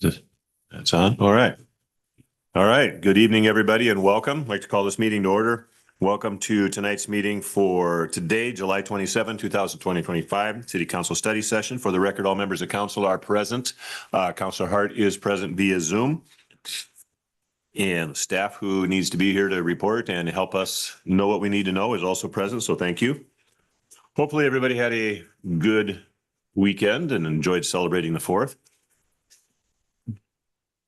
That's on. All right. All right. Good evening, everybody, and welcome. I'd like to call this meeting to order. Welcome to tonight's meeting for today, July 27, 2025, City Council Study Session. For the record, all members of council are present. Councilor Hart is present via Zoom. And staff who needs to be here to report and help us know what we need to know is also present, so thank you. Hopefully everybody had a good weekend and enjoyed celebrating the 4th.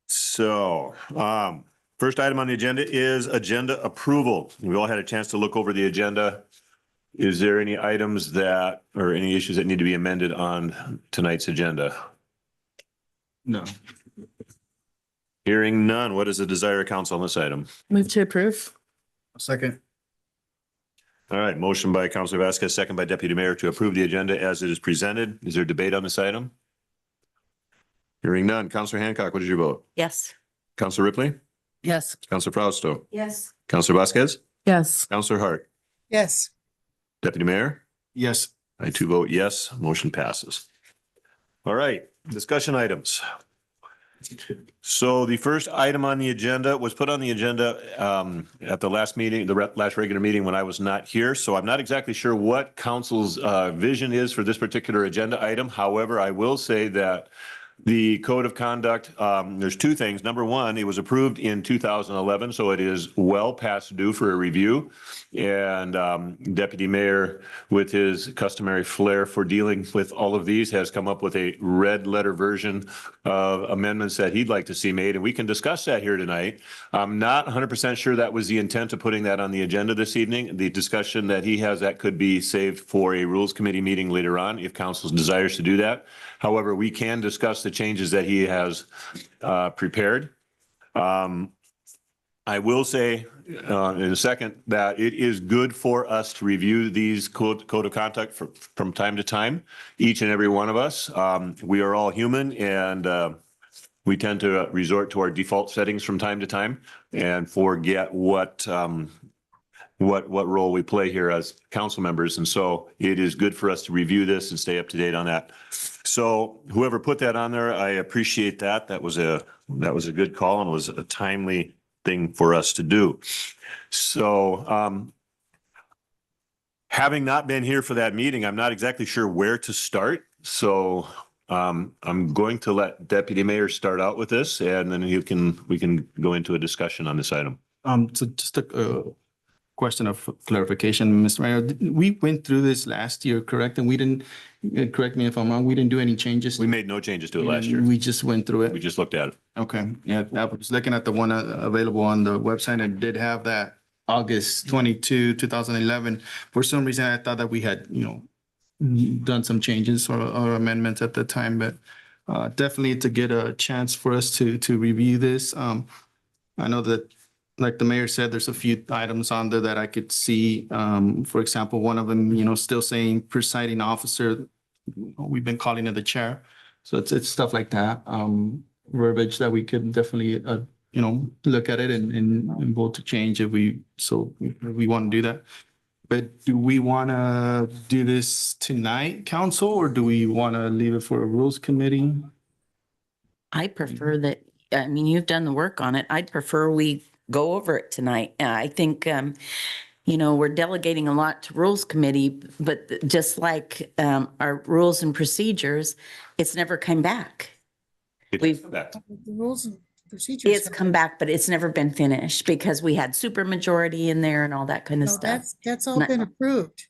So, first item on the agenda is agenda approval. We all had a chance to look over the agenda. Is there any items that, or any issues that need to be amended on tonight's agenda? No. Hearing none, what is the desire of council on this item? Move to approve. Second. All right, motion by Councilor Vasquez, second by Deputy Mayor to approve the agenda as it is presented. Is there debate on this item? Hearing none. Councilor Hancock, what is your vote? Yes. Councilor Ripley? Yes. Councilor Fausto? Yes. Councilor Vasquez? Yes. Councilor Hart? Yes. Deputy Mayor? Yes. I too vote yes. Motion passes. All right, discussion items. So the first item on the agenda was put on the agenda at the last meeting, the last regular meeting when I was not here. So I'm not exactly sure what council's vision is for this particular agenda item. However, I will say that the code of conduct, there's two things. Number one, it was approved in 2011, so it is well past due for a review. And Deputy Mayor, with his customary flair for dealing with all of these, has come up with a red letter version of amendments that he'd like to see made. And we can discuss that here tonight. I'm not 100% sure that was the intent of putting that on the agenda this evening. The discussion that he has, that could be saved for a Rules Committee meeting later on if council desires to do that. However, we can discuss the changes that he has prepared. I will say in a second that it is good for us to review these code of conduct from time to time, each and every one of us. We are all human, and we tend to resort to our default settings from time to time and forget what role we play here as council members. And so it is good for us to review this and stay up to date on that. So whoever put that on there, I appreciate that. That was a good call and was a timely thing for us to do. So having not been here for that meeting, I'm not exactly sure where to start. So I'm going to let Deputy Mayor start out with this, and then we can go into a discussion on this item. So just a question of clarification, Mr. Mayor. We went through this last year, correct? And we didn't, correct me if I'm wrong, we didn't do any changes? We made no changes to it last year. We just went through We it? just looked at it. Okay, yeah, I was looking at the one available on the website and did have that August 22, 2011. For some reason, I thought that we had, done some changes or amendments at the time, but definitely to get a chance for us to review this. I know that, like the mayor said, there's a few items on there that I could see. For example, one of them, still saying presiding officer. We've been calling it the chair. So it's stuff like that. Verbiage that we could definitely, look at it and vote to change if we want to do that. But do we want to do this tonight, council, or do we want to leave it for a rules committee? I prefer that, you've done the work on it. I'd prefer we go over it tonight. I think, we're delegating a lot to Rules Committee, but just like our rules and procedures, it's never come back. The rules and procedures. It's come back, but it's never been finished because we had supermajority in there and all that kind of No, stuff. that's all been approved.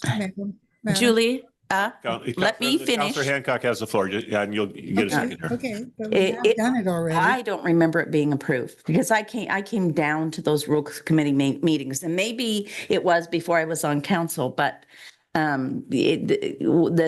Madam. Julie, let me finish. Councilor Hancock has the floor, and you'll get a second here. Okay, but we have done it already. I don't remember it being approved because I came down to those Rules Committee meetings, and maybe it was before I was on council, but the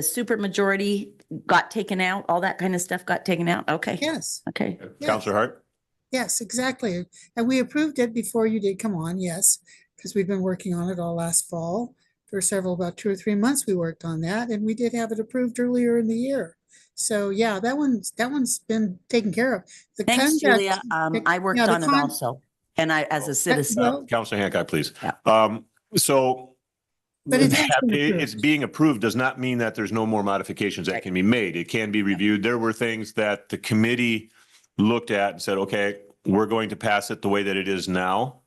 supermajority got taken out, all that kind of stuff got taken out. Okay. Yes. Okay. Yes. Councilor Hart? Yes, exactly. And we approved it before you did. Come on, yes, because we've been working on it all last fall. For about 2 or 3 months, we worked on that, and we did have it approved earlier in the year. So yeah, that one's been taken care of. Thanks, Julia. I worked on it also, and I, as a citizen. Well, Councilor Hancock, please. Yeah. So But it has been It's approved. being approved does not mean that there's no more modifications that can be made. It can be reviewed. There were things that the committee looked at and said, okay, we're going to pass it the way that it is now.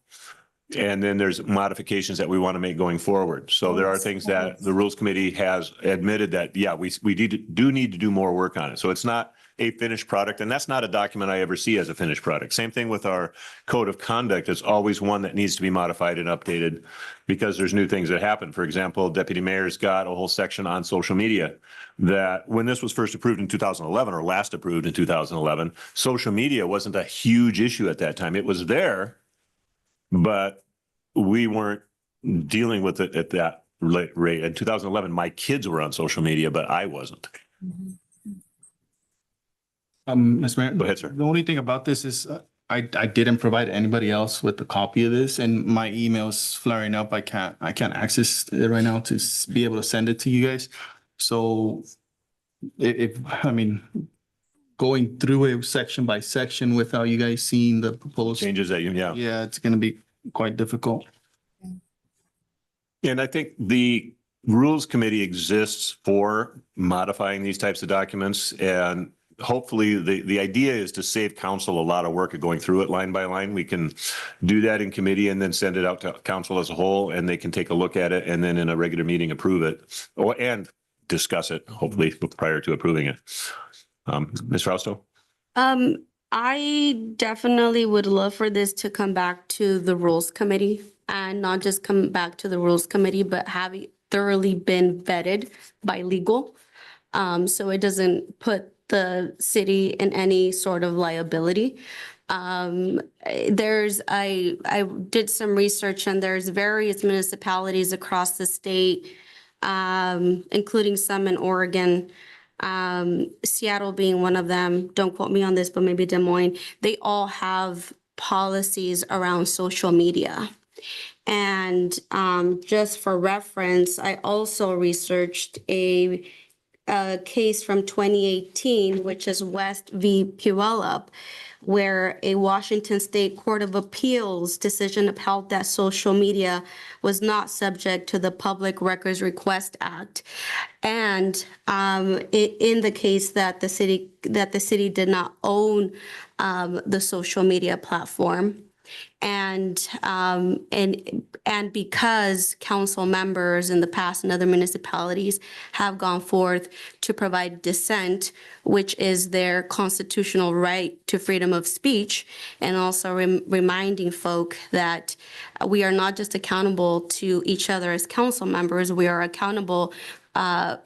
And then there's modifications that we want to make going forward. So there are things that the Rules Committee has admitted that, yeah, we do need to do more work on it. So it's not a finished product, and that's not a document I ever see as a finished product. Same thing with our code of conduct. It's always one that needs to be modified and updated because there's new things that happen. For example, Deputy Mayor's got a whole section on social media that when this was first approved in 2011 or last approved in 2011, social media wasn't a huge issue at that time. It was there, but we weren't dealing with it at that rate. In 2011, my kids were on social media, but I wasn't. Mr. Mayor. Go ahead, sir. The only thing about this is I didn't provide anybody else with a copy of this, and my email's flaring up. I can't access it right now to be able to send it to you guys. So I mean, going through it section by section without you guys seeing the proposed, Changes that yeah, it's gonna be quite difficult. And I think the Rules Committee exists for modifying these types of documents. And hopefully the idea is to save council a lot of work of going through it line by line. We can do that in committee and then send it out to council as a whole, and they can take a look at it and then in a regular meeting approve it and discuss it, hopefully prior to approving it. Ms. Fausto? I definitely would love for this to come back to the Rules Committee, and not just come back to the Rules Committee, but have it thoroughly been vetted by legal. So it doesn't put the city in any sort of liability. I did some research, and there's various municipalities across the state, including some in Oregon, Seattle being one of them. Don't quote me on this, but maybe Des Moines. They all have policies around social media. And just for reference, I also researched a case from 2018, which is West v. Puyallup, where a Washington State Court of Appeals decision upheld that social media was not subject to the Public Records Request Act. And in the case that the city did not own the social media platform. And because council members in the past in other municipalities have gone forth to provide dissent, which is their constitutional right to freedom of speech, and also reminding folk that we are not just accountable to each other as council members, we are accountable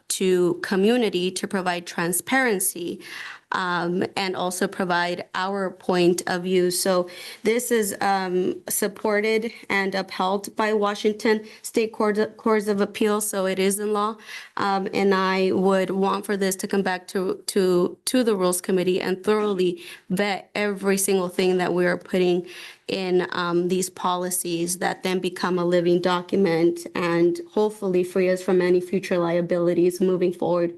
to community to provide transparency. And also provide our point of view. So this is supported and upheld by Washington State Courts of Appeal, so it is in law. And I would want for this to come back to the Rules Committee and thoroughly vet every single thing that we are putting in these policies that then become a living document and hopefully free us from any future liabilities moving forward.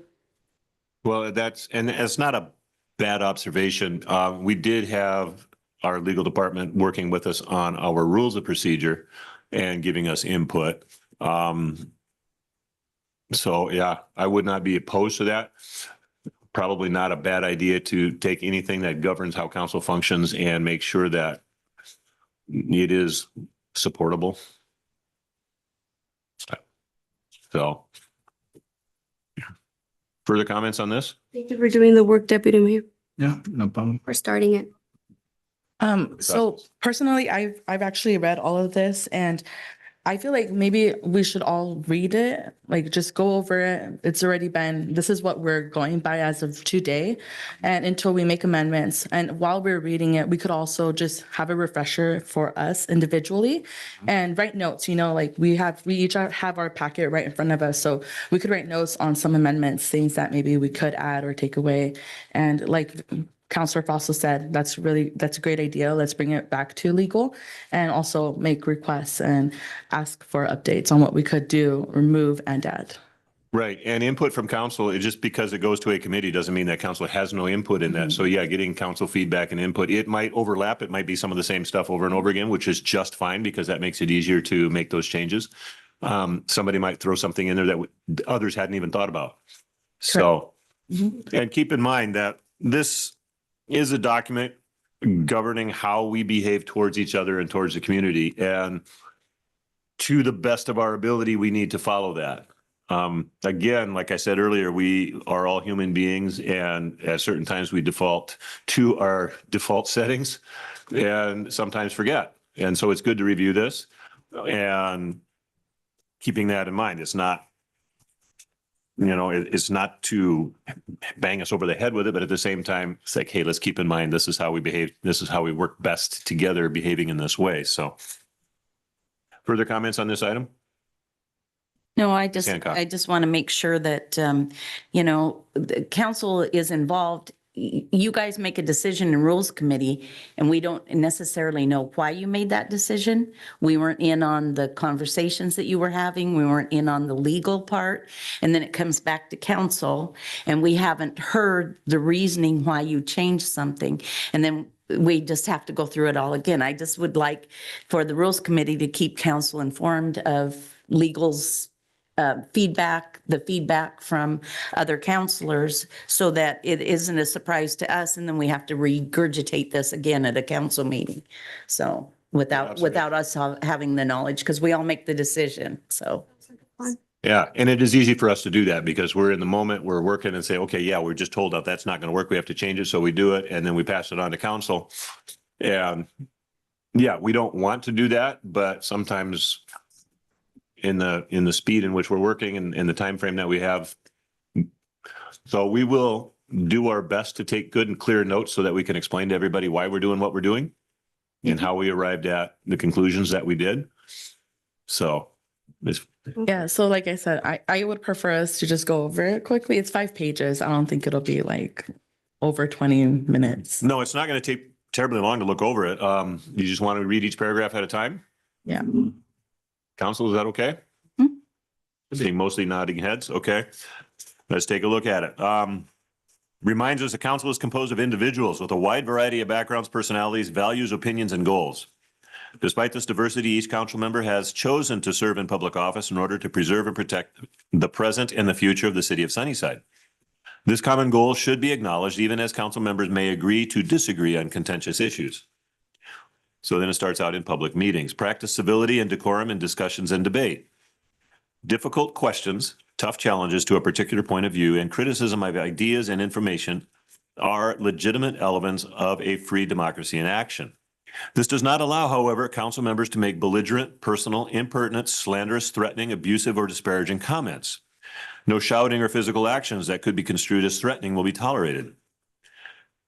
Well, it's not a bad observation. We did have our legal department working with us on our rules of procedure and giving us input. So yeah, I would not be opposed to that. Probably not a bad idea to take anything that governs how council functions and make sure that it is supportable. So further comments on this? Thank you for doing the work, Deputy Mayor, Yeah, no problem. for starting it. So personally, I've actually read all of this, and I feel like maybe we should all read it, like just go over it. It's already been, this is what we're going by as of today, and until we make amendments. And while we're reading it, we could also just have a refresher for us individually and write notes, like we each have our packet right in front of us. So we could write notes on some amendments, things that maybe we could add or take away. And like Councilor Fausto said, that's a great idea. Let's bring it back to legal and also make requests and ask for updates on what we could do, remove, and add. Right. And input from council, just because it goes to a committee doesn't mean that council has no input in that. So yeah, getting council feedback and input, it might overlap. It might be some of the same stuff over and over again, which is just fine because that makes it easier to make those changes. somebody might throw something in there that others hadn't even thought about. So, and keep in mind that this is a document governing how we behave towards each other and towards the community. And to the best of our ability, we need to follow that. Again, like I said earlier, we are all human beings, and at certain times we default to our default settings and sometimes forget. And so it's good to review this and keeping that in mind. It's not, it's not to bang us over the head with it, but at the same time, it's like, hey, let's keep in mind, this is how we behave. This is how we work best together, behaving in this way. So further comments on this item? No, Hancock. I just want to make sure that, the council is involved. You guys make a decision in Rules Committee, and we don't necessarily know why you made that decision. We weren't in on the conversations that you were having. We weren't in on the legal part. And then it comes back to council, and we haven't heard the reasoning why you changed something. And then we just have to go through it all again. I just would like for the Rules Committee to keep council informed of legal's feedback, the feedback from other counselors, so that it isn't a surprise to us, and then we have to regurgitate this again at a council meeting. So without us having the knowledge, because we all make the decision, so. Yeah, and it is easy for us to do that because we're in the moment, we're working and say, okay, yeah, we're just told that that's not going to work. We have to change it. So we do it, and then we pass it on to council. And yeah, we don't want to do that, but sometimes in the speed in which we're working and the time frame that we have. So we will do our best to take good and clear notes so that we can explain to everybody why we're doing what we're doing and how we arrived at the conclusions that we did. So it's, Yeah, so like I said, I would prefer us to just go over it quickly. It's 5 pages. I don't think it'll be like over 20 minutes. no, it's not going to take terribly long to look over it. You just want to read each paragraph at a time? Yeah. Council, is that okay? Seeing mostly nodding heads. Okay. Let's take a look at it. Reminds us the council is composed of individuals with a wide variety of backgrounds, personalities, values, opinions, and goals. Despite this diversity, each council member has chosen to serve in public office in order to preserve and protect the present and the future of the city of Sunnyside. This common goal should be acknowledged even as council members may agree to disagree on contentious issues. So then it starts out in public meetings. Practice civility and decorum in discussions and debate. Difficult questions, tough challenges to a particular point of view, and criticism of ideas and information are legitimate elements of a free democracy in action. This does not allow, however, council members to make belligerent, personal, impertinent, slanderous, threatening, abusive, or disparaging comments. No shouting or physical actions that could be construed as threatening will be tolerated.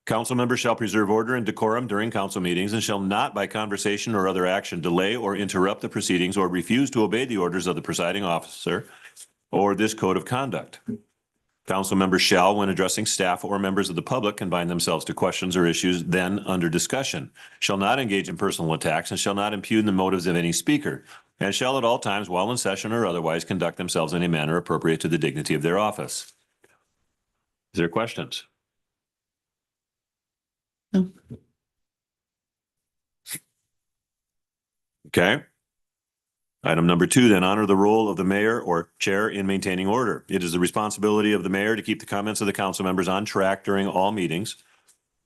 Council members shall preserve order and decorum during council meetings and shall not by conversation or other action delay or interrupt the proceedings or refuse to obey the orders of the presiding officer or this code of conduct. Council members shall, when addressing staff or members of the public, confine themselves to questions or issues then under discussion, shall not engage in personal attacks, and shall not impugn the motives of any speaker, and shall at all times, while in session or otherwise, conduct themselves in a manner appropriate to the dignity of their office. Is there questions? No. Okay. Item number 2, then honor the role of the mayor or chair in maintaining order. It is the responsibility of the mayor to keep the comments of the council members on track during all meetings.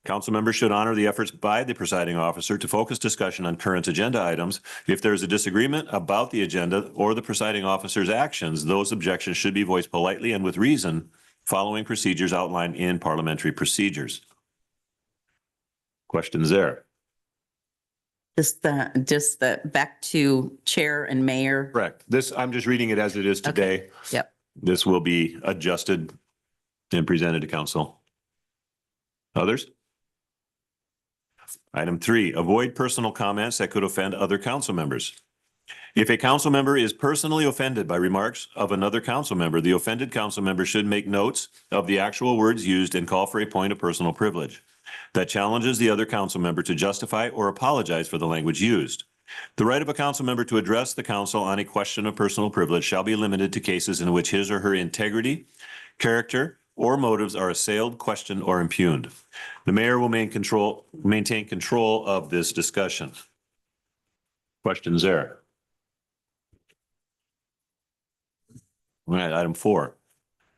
Council members should honor the efforts by the presiding officer to focus discussion on current agenda items. If there is a disagreement about the agenda or the presiding officer's actions, those objections should be voiced politely and with reason, following procedures outlined in parliamentary procedures. Questions there? Just the back to chair and mayor. Correct. This, I'm just reading it as it is today. Yep. This will be adjusted and presented to council. Others? Item 3, avoid personal comments that could offend other council members. If a council member is personally offended by remarks of another council member, the offended council member should make notes of the actual words used and call for a point of personal privilege that challenges the other council member to justify or apologize for the language used. The right of a council member to address the council on a question of personal privilege shall be limited to cases in which his or her integrity, character, or motives are assailed, questioned, or impugned. The mayor will maintain control of this discussion. Questions there? All right, item 4.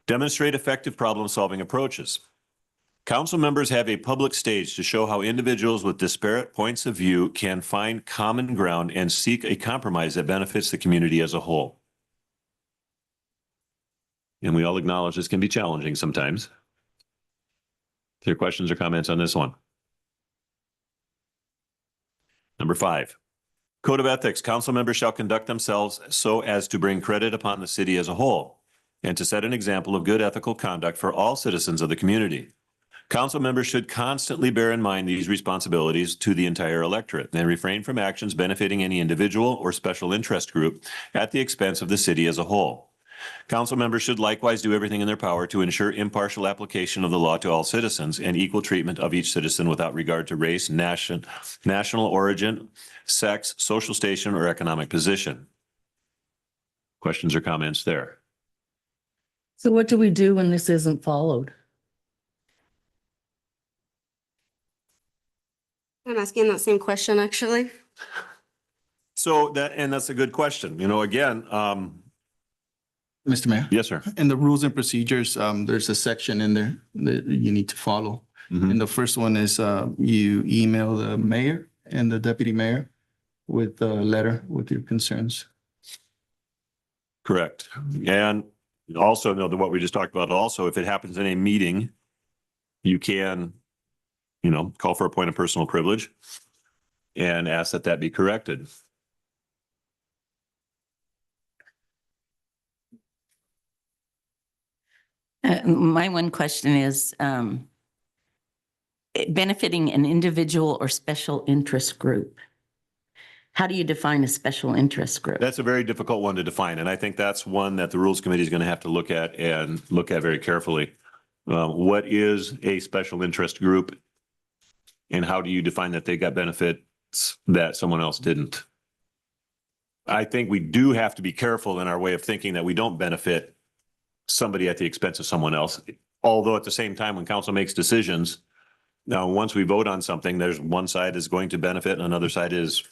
Demonstrate effective problem-solving approaches. Council members have a public stage to show how individuals with disparate points of view can find common ground and seek a compromise that benefits the community as a whole. And we all acknowledge this can be challenging sometimes. Are there questions or comments on this one? Number 5. Code of Ethics. Council members shall conduct themselves so as to bring credit upon the city as a whole and to set an example of good ethical conduct for all citizens of the community. Council members should constantly bear in mind these responsibilities to the entire electorate and refrain from actions benefiting any individual or special interest group at the expense of the city as a whole. Council members should likewise do everything in their power to ensure impartial application of the law to all citizens and equal treatment of each citizen without regard to race, national origin, sex, social station, or economic position. Questions or comments there? So what do we do when this isn't followed? I'm asking that same question, actually. So that's a good question. Again, Mr. Mayor, yes, sir. in the rules and procedures, there's a section in there that you need to follow. Mhm. And the first one is you email the mayor and the deputy mayor with a letter with your concerns. Correct. And also know that what we just talked about, also, if it happens in a meeting, you can, call for a point of personal privilege and ask that that be corrected. My one question is, benefiting an individual or special interest group. How do you define a special interest group? That's a very difficult one to define, and I think that's one that the Rules Committee is going to have to look at very carefully. What is a special interest group, and how do you define that they got benefits that someone else didn't? I think we do have to be careful in our way of thinking that we don't benefit somebody at the expense of someone else. Although at the same time, when council makes decisions, now once we vote on something, there's one side is going to benefit and another side is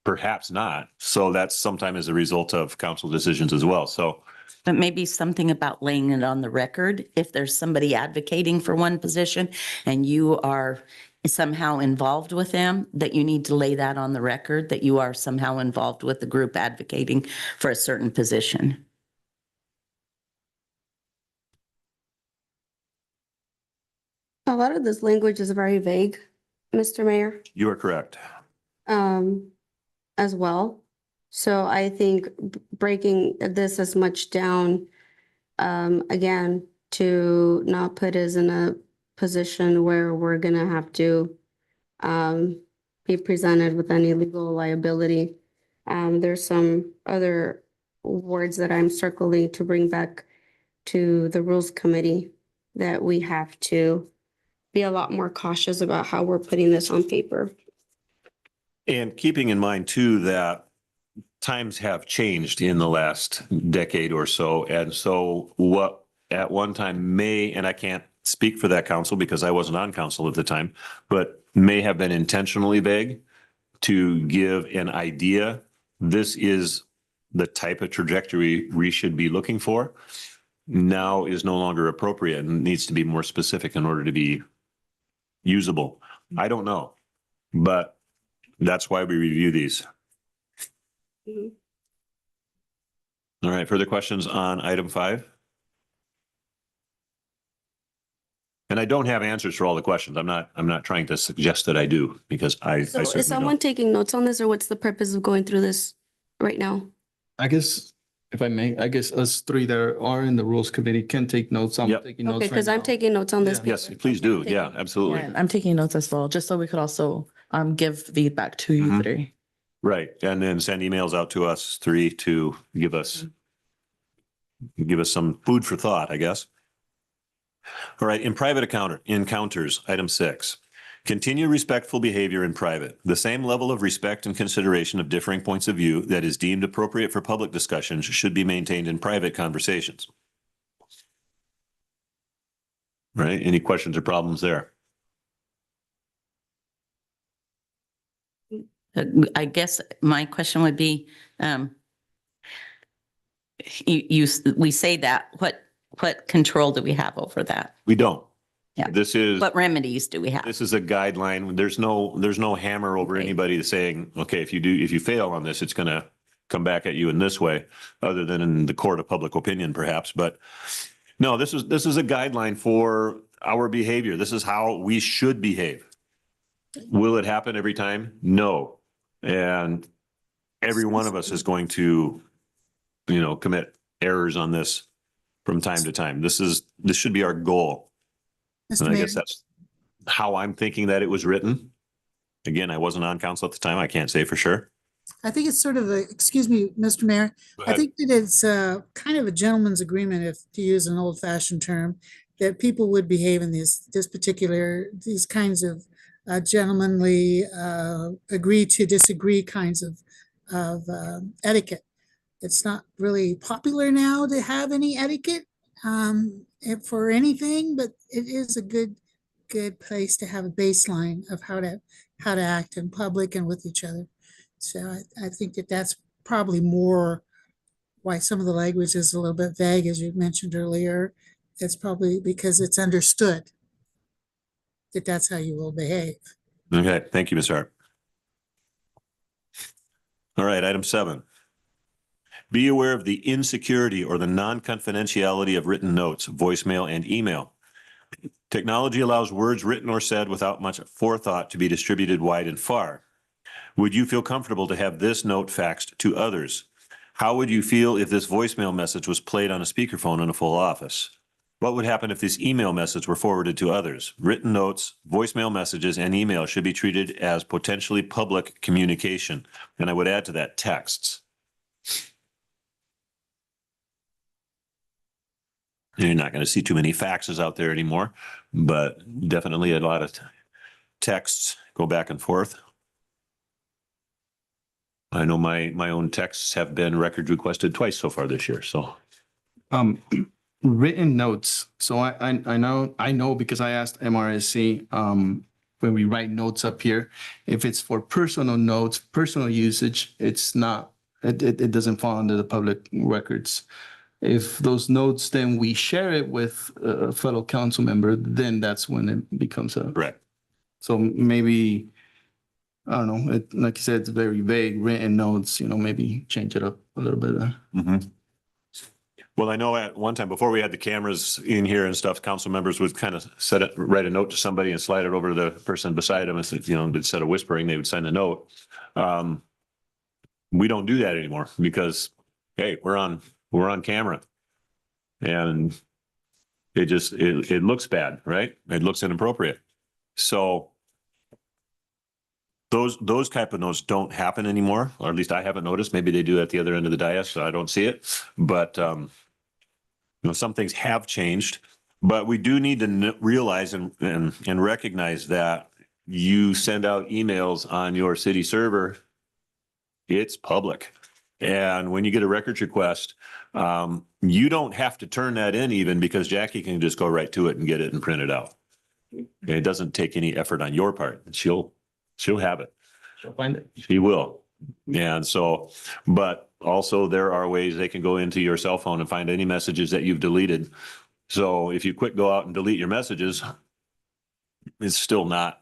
perhaps not. So that's sometimes as a result of council decisions as well. So, But maybe something about laying it on the record. If there's somebody advocating for one position and you are somehow involved with them, that you need to lay that on the record, that you are somehow involved with the group advocating for a certain position. A lot of this language is very vague, Mr. Mayor, you are correct. as well. So I think breaking this as much down, again, to not put us in a position where we're gonna have to be presented with any legal liability. There's some other words that I'm circling to bring back to the Rules Committee that we have to be a lot more cautious about how we're putting this on paper. And keeping in mind too, that times have changed in the last decade or so. And so what at one time may, and I can't speak for that council because I wasn't on council at the time, but may have been intentionally vague to give an idea. This is the type of trajectory we should be looking for. Now is no longer appropriate and needs to be more specific in order to be usable. I don't know, but that's why we review these. Mhm. All right, further questions on item 5? And I don't have answers for all the questions. I'm not trying to suggest that I do because I So certainly is someone don't. taking notes on this, or what's the purpose of going through this right now? I guess, if I may, I guess us three that are in the rules committee can take notes. I'm Yep. taking notes Okay, right because I'm now. taking notes on this. Yeah. Yes, paper. please do. Okay, Yeah, thank you. absolutely. Yeah, I'm taking notes as well, just so we could also give feedback to you Mhm. three. Right. And then send emails out to us 3 to give us some food for thought, I guess. All right, in private encounters, item 6. Continue respectful behavior in private. The same level of respect and consideration of differing points of view that is deemed appropriate for public discussions should be maintained in private conversations. Right? Any questions or problems there? I guess my question would be, we say that, what control do we have over that? We don't. Yeah. This is, What remedies do we have? this is a guideline. There's no hammer over Okay. anybody saying, okay, if you fail on this, it's going to come back at you in this way, other than in the court of public opinion, perhaps. But no, this is a guideline for our behavior. This is how we should behave. Will it happen every time? No. And every one of us is going to, commit errors on this from time to time. This should be our goal. Mr. And I Mayor, guess that's how I'm thinking that it was written. Again, I wasn't on council at the time. I can't say for sure. I think it's sort of excuse me, Mr. Mayor, Go I ahead. think that it's kind of a gentleman's agreement, if to use an old fashioned term, that people would behave in these kinds of gentlemanly agree to disagree kinds of etiquette. It's not really popular now to have any etiquette for anything, but it is a good place to have a baseline of how to act in public and with each other. So I think that that's probably more why some of the language is a little bit vague, as you mentioned earlier. It's probably because it's understood that that's how you will behave. Okay, thank you, Ms. Hart. All right, item 7. Be aware of the insecurity or the non-confidentiality of written notes, voicemail, and email. Technology allows words written or said without much forethought to be distributed wide and far. Would you feel comfortable to have this note faxed to others? How would you feel if this voicemail message was played on a speakerphone in a full office? What would happen if this email message were forwarded to others? Written notes, voicemail messages, and email should be treated as potentially public communication. And I would add to that texts. You're not going to see too many faxes out there anymore, but definitely a lot of texts go back and forth. I know my own texts have been record requested twice so far this year, so. Written notes. So I know because I asked MRSC, when we write notes up here, if it's for personal notes, personal usage, it's not, it doesn't fall under the public records. If those notes, then we share it with a fellow council member, then that's when it becomes a. Correct. So maybe, I don't know, like you said, it's very vague, written notes, maybe change it up a little bit. Mhm. Well, I know at one time before we had the cameras in here and stuff, council members would kind of write a note to somebody and slide it over to the person beside them. And, instead of whispering, they would sign a note. We don't do that anymore because, hey, we're on camera, and it looks bad, right? It looks inappropriate. So those type of notes don't happen anymore, or at least I haven't noticed. Maybe they do at the other end of the dais, so I don't see it. But some things have changed, but we do need to realize and recognize that you send out emails on your city server, it's public. And when you get a records request, you don't have to turn that in even, because Jackie can just go right to it and get it and print it out. And it doesn't take any effort on your part. She'll have it. She'll find it. She will. And so, but also there are ways they can go into your cell phone and find any messages that you've deleted. So if you go out and delete your messages, it's still not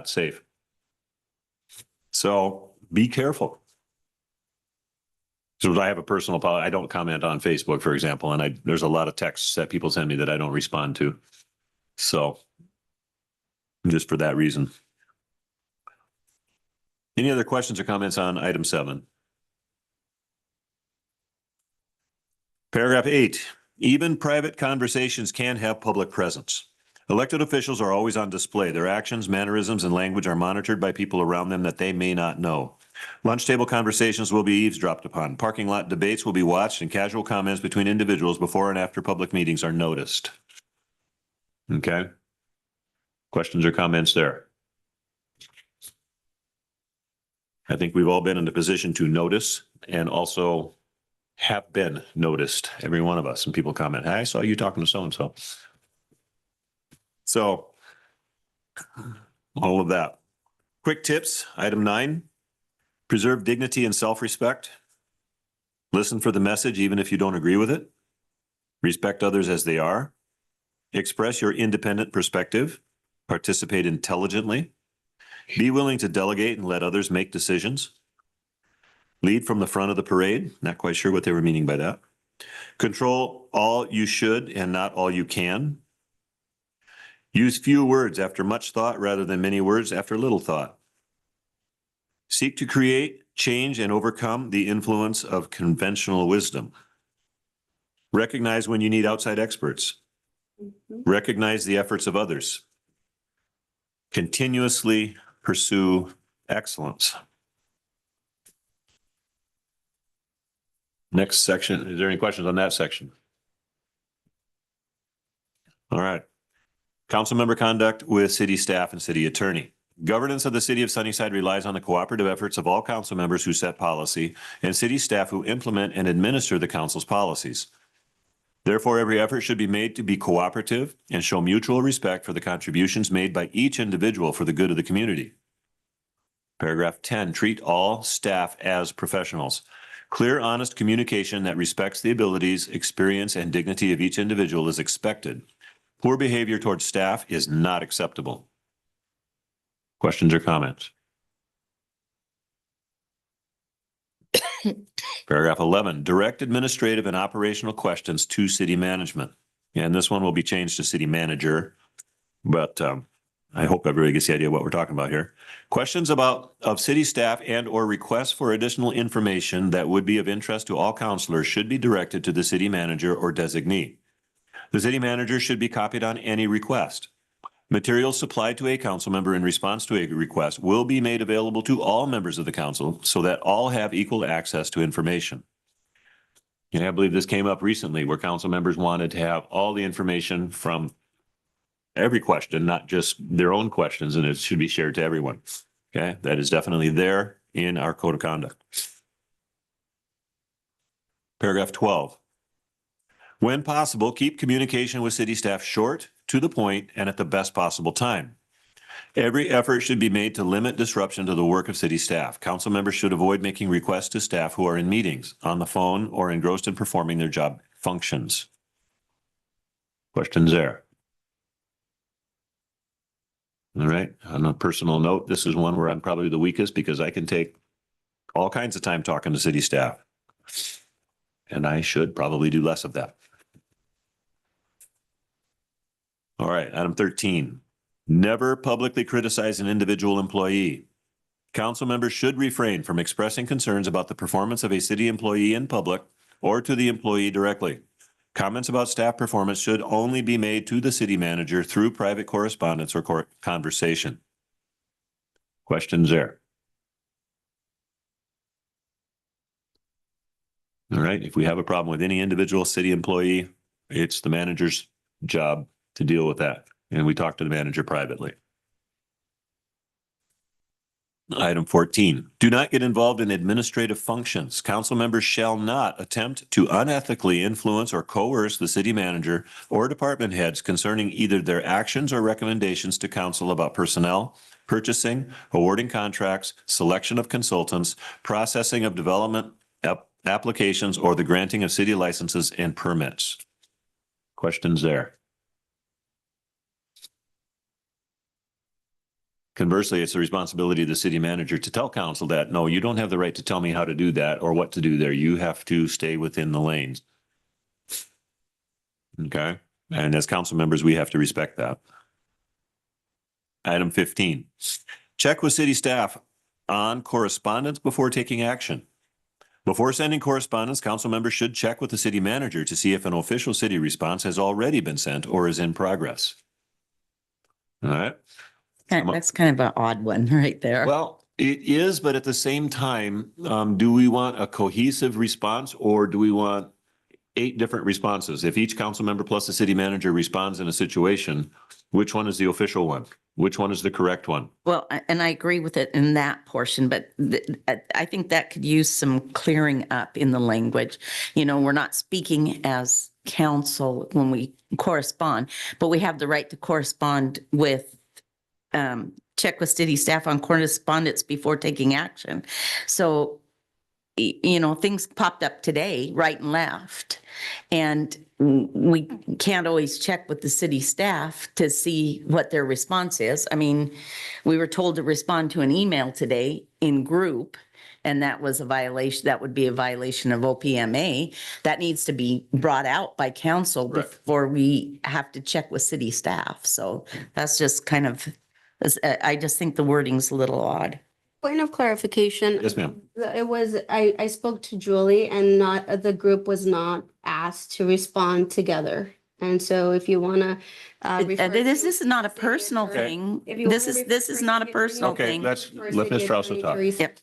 safe. So be careful. So I have a personal policy. I don't comment on Facebook, for example, and there's a lot of texts that people send me that I don't respond to. So just for that reason. Any other questions or comments on item 7? Paragraph 8, even private conversations can have public presence. Elected officials are always on display. Their actions, mannerisms, and language are monitored by people around them that they may not know. Lunch table conversations will be eavesdropped upon. Parking lot debates will be watched, and casual comments between individuals before and after public meetings are noticed. Okay. Questions or comments there? I think we've all been in a position to notice and also have been noticed, every one of us, and people comment, "Hey, I saw you talking to so-and-so." So all of that. Quick tips, item 9, preserve dignity and self-respect. Listen for the message even if you don't agree with it. Respect others as they are. Express your independent perspective. Participate intelligently. Be willing to delegate and let others make decisions. Lead from the front of the parade. Not quite sure what they were meaning by that. Control all you should and not all you can. Use few words after much thought rather than many words after little thought. Seek to create, change, and overcome the influence of conventional wisdom. Recognize when you need outside experts. Recognize the efforts of others. Continuously pursue excellence. Next section. Is there any questions on that section? All right. Council member conduct with city staff and city attorney. Governance of the city of Sunnyside relies on the cooperative efforts of all council members who set policy and city staff who implement and administer the council's policies. Therefore, every effort should be made to be cooperative and show mutual respect for the contributions made by each individual for the good of the community. Paragraph 10, treat all staff as professionals. Clear, honest communication that respects the abilities, experience, and dignity of each individual is expected. Poor behavior towards staff is not acceptable. Questions or comments? Paragraph 11, direct administrative and operational questions to city management. And this one will be changed to city manager, but I hope everybody gets the idea of what we're talking about here. Questions of city staff and or requests for additional information that would be of interest to all councilors should be directed to the city manager or designee. The city manager should be copied on any request. Materials supplied to a council member in response to a request will be made available to all members of the council so that all have equal access to information. And I believe this came up recently where council members wanted to have all the information from every question, not just their own questions, and it should be shared to everyone. Okay, that is definitely there in our code of conduct. Paragraph 12. When possible, keep communication with city staff short, to the point, and at the best possible time. Every effort should be made to limit disruption to the work of city staff. Council members should avoid making requests to staff who are in meetings, on the phone, or engrossed in performing their job functions. Questions there? All right. On a personal note, this is one where I'm probably the weakest because I can take all kinds of time talking to city staff. And I should probably do less of that. All right, item 13. Never publicly criticize an individual employee. Council members should refrain from expressing concerns about the performance of a city employee in public or to the employee directly. Comments about staff performance should only be made to the city manager through private correspondence or conversation. Questions there? All right, if we have a problem with any individual city employee, it's the manager's job to deal with that. And we talk to the manager privately. Item 14, do not get involved in administrative functions. Council members shall not attempt to unethically influence or coerce the city manager or department heads concerning either their actions or recommendations to council about personnel, purchasing, awarding contracts, selection of consultants, processing of development applications, or the granting of city licenses and permits. Questions there? Conversely, it's the responsibility of the city manager to tell council that, no, you don't have the right to tell me how to do that or what to do there. You have to stay within the lanes. Okay. And as council members, we have to respect that. Item 15, check with city staff on correspondence before taking action. Before sending correspondence, council members should check with the city manager to see if an official city response has already been sent or is in progress. All right. That's kind of an odd one right there. Well, it is, but at the same time, do we want a cohesive response or do we want 8 different responses? If each council member plus the city manager responds in a situation, which one is the official one? Which one is the correct one? Well, and I agree with it in that portion, but I think that could use some clearing up in the language. You know, we're not speaking as council when we correspond, but we have the right to correspond with check with city staff on correspondence before taking action. So you know, things popped up today, right and left. And we can't always check with the city staff to see what their response is. I mean, we were told to respond to an email today in group, and that was a violation, that would be a violation of OPMA. That needs to be brought out by council Right. before we have to check with city staff. So that's just kind of, I just think the wording's a little odd. Point of clarification. Yes, ma'am. It was, I spoke to Julie and not, the group was not asked to respond together. And so if you want to. This is not a personal Okay. thing. This is not a personal Okay, thing. let Ms. Trausto talk. Yep.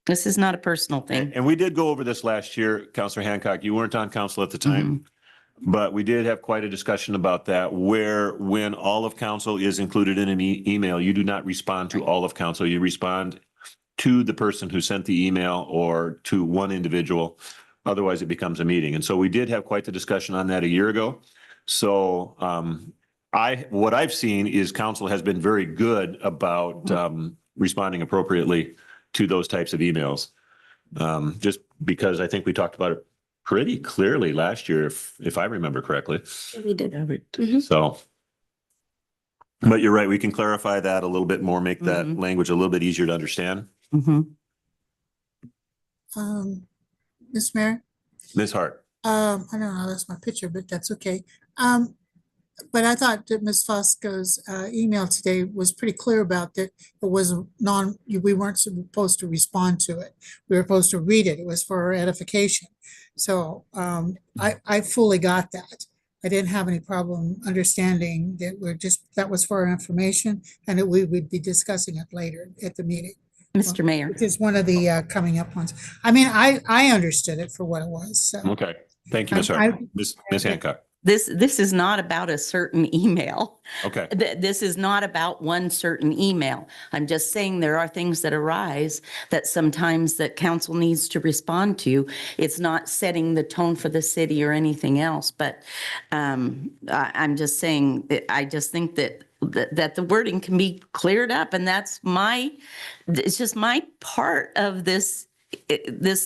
This is not a personal thing. And we did go over this last year, Counselor Hancock. You weren't on council at the time, but we did have quite a discussion about that, where when all of council is included in an email, you do not respond to all of council. You respond to the person who sent the email or to one individual. Otherwise, it becomes a meeting. And so we did have quite the discussion on that a year ago. So what I've seen is council has been very good about responding appropriately to those types of emails. Just because I think we talked about it pretty clearly last year, if I remember correctly. We did. So, but you're right, we can clarify that a little bit more, make that language a little bit easier to understand. Ms. Mayor, Ms. Hart, I don't know, that's my picture, but that's okay. But I thought that Ms. Fosco's email today was pretty clear about that. It was we weren't supposed to respond to it. We were supposed to read it. It was for our edification. So I fully got that. I didn't have any problem understanding that that was for our information and that we would be discussing it later at the meeting. Mr. Mayor. Which is one of the coming up ones. I mean, I understood it for what it was. So. okay. Thank you, Ms. Hart. Ms. Hancock. This is not about a certain email. Okay. This is not about one certain email. I'm just saying there are things that arise that sometimes that council needs to respond to. It's not setting the tone for the city or anything else, but I'm just saying that I just think that the wording can be cleared up, and it's just my part of this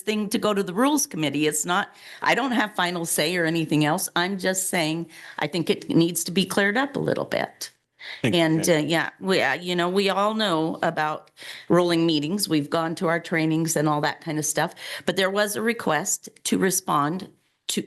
thing to go to the rules committee. It's not, I don't have final say or anything else. I'm just saying, I think it needs to be cleared up a little bit. And yeah, we all know about rolling meetings. We've gone to our trainings and all that kind of stuff. But there was a request to respond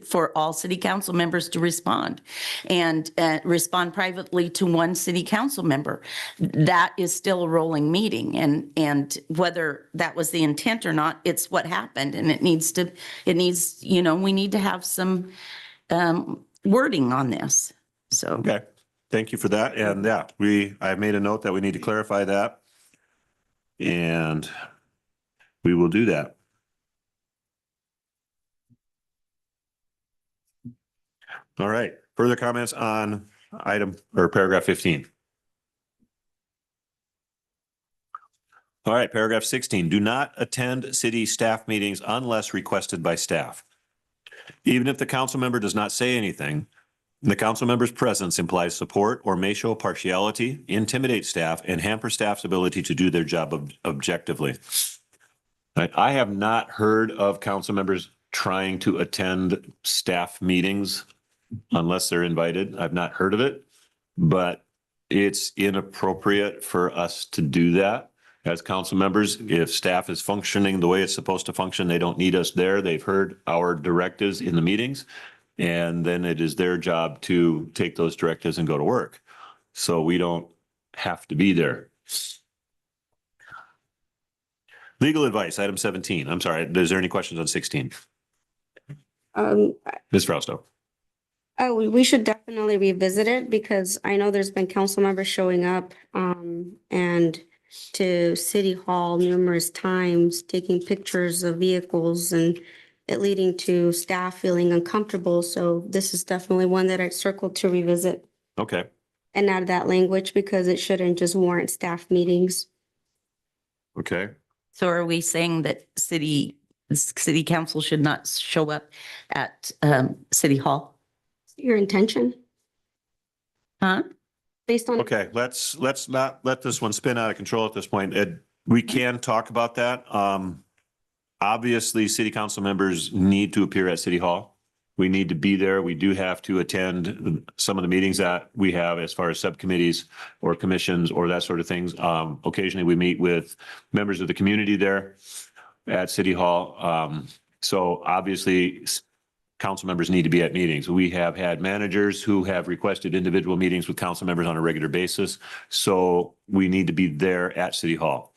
for all city council members to respond and respond privately to one city council member. That is still a rolling meeting, and whether that was the intent or not, it's what happened, and we need to have some wording on this. So. Okay. Thank you for that. And yeah, I've made a note that we need to clarify that. And we will do that. All right. Further comments on item or paragraph 15? All right. Paragraph 16, do not attend city staff meetings unless requested by staff. Even if the council member does not say anything, the council member's presence implies support or may show partiality, intimidate staff, and hamper staff's ability to do their job objectively. I have not heard of council members trying to attend staff meetings unless they're invited. I've not heard of it, but it's inappropriate for us to do that as council members. If staff is functioning the way it's supposed to function, they don't need us there. They've heard our directives in the meetings, and then it is their job to take those directives and go to work. So we don't have to be there. Legal advice, item 17. I'm sorry, is there any questions on 16? Ms. Frausto. Oh, we should definitely revisit it because I know there's been council members showing up and to City Hall numerous times, taking pictures of vehicles and it leading to staff feeling uncomfortable. So this is definitely one that I circled to revisit. Okay. And add that language because it shouldn't just warrant staff meetings. Okay. So are we saying that city council should not show up at City Hall? Your intention. Huh? Based on. Okay, let's not let this one spin out of control at this point. We can talk about that. Obviously, city council members need to appear at City Hall. We need to be there. We do have to attend some of the meetings that we have as far as subcommittees or commissions or that sort of things. Occasionally, we meet with members of the community there at City Hall. So obviously, council members need to be at meetings. We have had managers who have requested individual meetings with council members on a regular basis. So we need to be there at City Hall.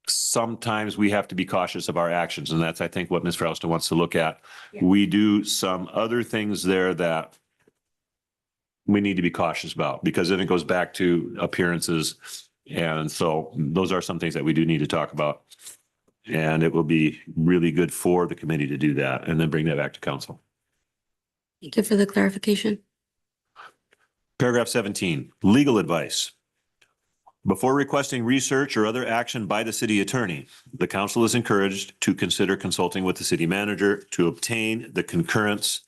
Sometimes we have to be cautious of our actions, and that's, I think, what Ms. Frausta wants to look at. We do some other things there that we need to be cautious about, because then it goes back to appearances. And so those are some things that we do need to talk about. And it will be really good for the committee to do that and then bring that back to council. Thank you for the clarification. Paragraph 17, legal advice. Before requesting research or other action by the city attorney, the council is encouraged to consider consulting with the city manager to obtain the concurrence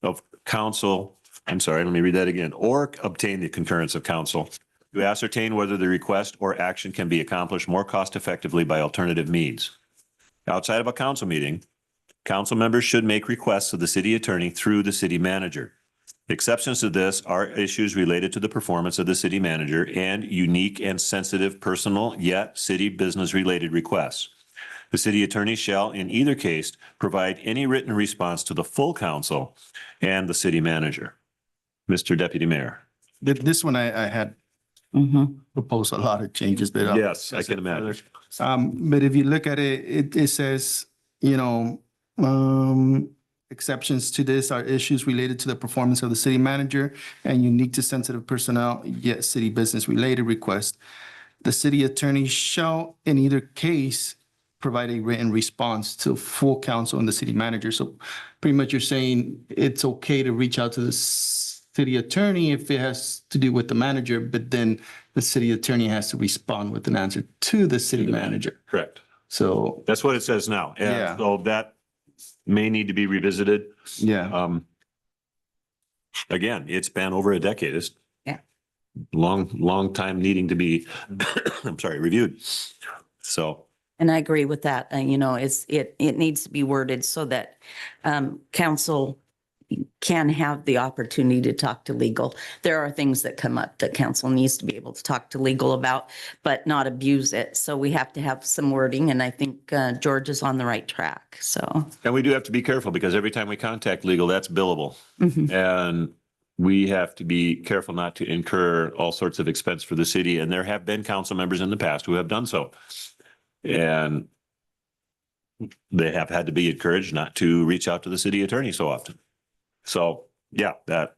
of council. I'm sorry, let me read that again. Or obtain the concurrence of council to ascertain whether the request or action can be accomplished more cost effectively by alternative means. Outside of a council meeting, council members should make requests of the city attorney through the city manager. Exceptions to this are issues related to the performance of the city manager and unique and sensitive personal yet city business related requests. The city attorney shall in either case provide any written response to the full council and the city manager. Mr. Deputy Mayor. This one I had proposed a lot of changes, but. Yes, I can imagine. But if you look at it, it says, exceptions to this are issues related to the performance of the city manager and unique to sensitive personnel, yet city business related request. The city attorney shall in either case provide a written response to full council and the city manager. So pretty much you're saying it's okay to reach out to the city attorney if it has to do with the manager, but then the city attorney has to respond with an answer to the city manager. Correct. So, That's what it says now. Yeah. And so that may need to be revisited. yeah. Again, it's been over a decade. It's Yeah. long time needing to be, I'm sorry, reviewed. So, And I agree with that. It needs to be worded so that council can have the opportunity to talk to legal. There are things that come up that council needs to be able to talk to legal about, but not abuse it. So we have to have some wording, and I think George is on the right track, so. and we do have to be careful because every time we contact legal, that's billable. And we have to be careful not to incur all sorts of expense for the city. And there have been council members in the past who have done so. And they have had to be encouraged not to reach out to the city attorney so often. So, yeah, that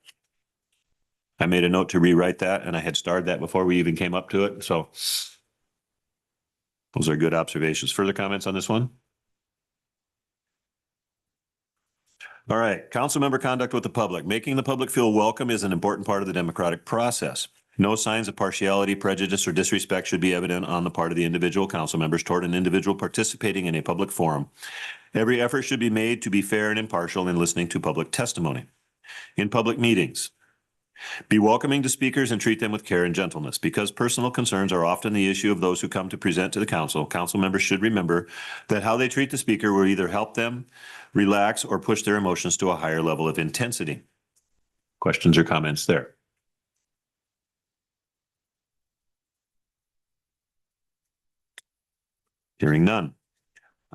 I made a note to rewrite that, and I had starred that before we even came up to it. So those are good observations. Further comments on this one? All right, council member conduct with the public. Making the public feel welcome is an important part of the democratic process. No signs of partiality, prejudice, or disrespect should be evident on the part of the individual council members toward an individual participating in a public forum. Every effort should be made to be fair and impartial in listening to public testimony. In public meetings, be welcoming to speakers and treat them with care and gentleness. Because personal concerns are often the issue of those who come to present to the council, council members should remember that how they treat the speaker will either help them relax or push their emotions to a higher level of intensity. Questions or comments there? Hearing none.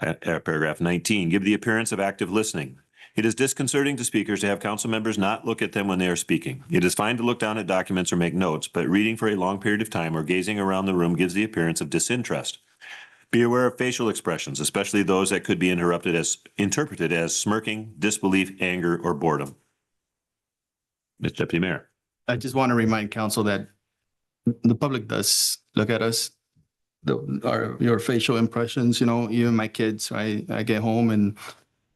Paragraph 19, give the appearance of active listening. It is disconcerting to speakers to have council members not look at them when they are speaking. It is fine to look down at documents or make notes, but reading for a long period of time or gazing around the room gives the appearance of disinterest. Be aware of facial expressions, especially those that could be interpreted as smirking, disbelief, anger, or boredom. Mr. Deputy Mayor. I just want to remind council that the public does look at us, your facial impressions, even my kids, right? I get home and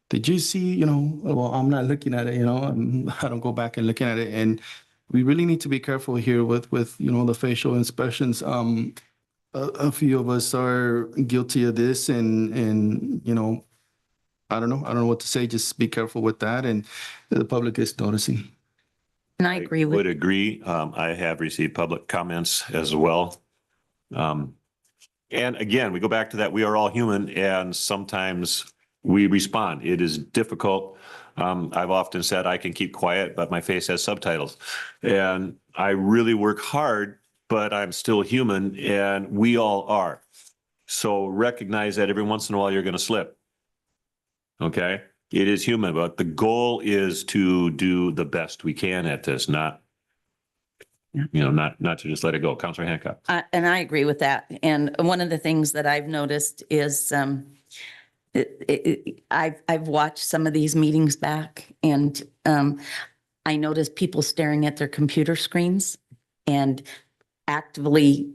did you see, well, I'm not looking at it, I don't go back and looking at it. And we really need to be careful here with the facial expressions. A few of us are guilty of this and I don't know what to say. Just be careful with that. And the public is noticing. And I agree would with, agree. I have received public comments as well. And again, we go back to that, we are all human and sometimes we respond. It is difficult. I've often said I can keep quiet, but my face has subtitles. And I really work hard, but I'm still human and we all are. So recognize that every once in a while you're going to slip. Okay? It is human, but the goal is to do the best we can at this, not not to just let it go. Counselor Hancock. And I agree with that. And one of the things that I've noticed is I've watched some of these meetings back and I noticed people staring at their computer screens and actively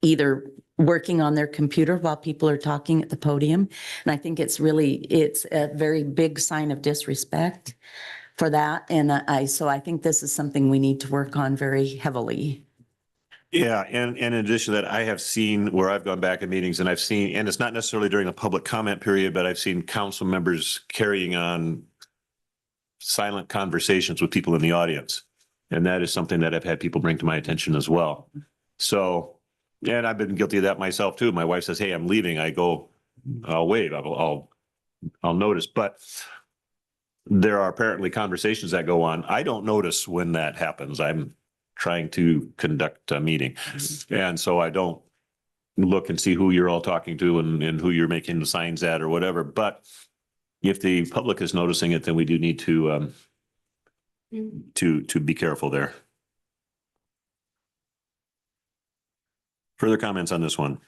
either working on their computer while people are talking at the podium. And I think it's a very big sign of disrespect for that. And so I think this is something we need to work on very heavily. Yeah, and in addition to that, I have seen where I've gone back in meetings and I've seen, and it's not necessarily during a public comment period, but I've seen council members carrying on silent conversations with people in the audience. And that is something that I've had people bring to my attention as well. So, and I've been guilty of that myself too. My wife says, "Hey, I'm leaving." I go, "I'll wave. I'll notice." But there are apparently conversations that go on. I don't notice when that happens. I'm trying to conduct a meeting. And so I don't look and see who you're all talking to and who you're making the signs at or whatever. But if the public is noticing it, then we do need to be careful there. Further comments on this one?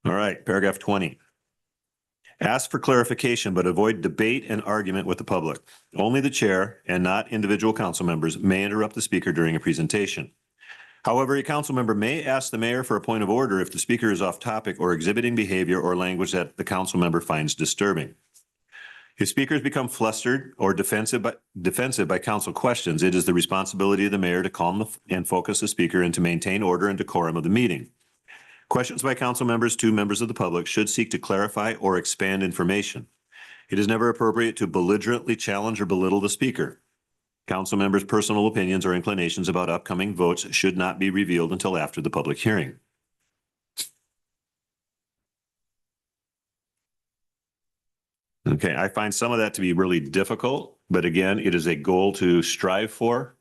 All right, paragraph 20. Ask for clarification, but avoid debate and argument with the public. Only the chair and not individual council members may interrupt the speaker during a presentation. However, a council member may ask the mayor for a point of order if the speaker is off topic or exhibiting behavior or language that the council member finds disturbing. If speakers become flustered or defensive by council questions, it is the responsibility of the mayor to calm and focus the speaker and to maintain order and decorum of the meeting. Questions by council members to members of the public should seek to clarify or expand information. It is never appropriate to belligerently challenge or belittle the speaker. Council members' personal opinions or inclinations about upcoming votes should not be revealed until after the public hearing. Okay, I find some of that to be really difficult, but again, it is a goal to strive for.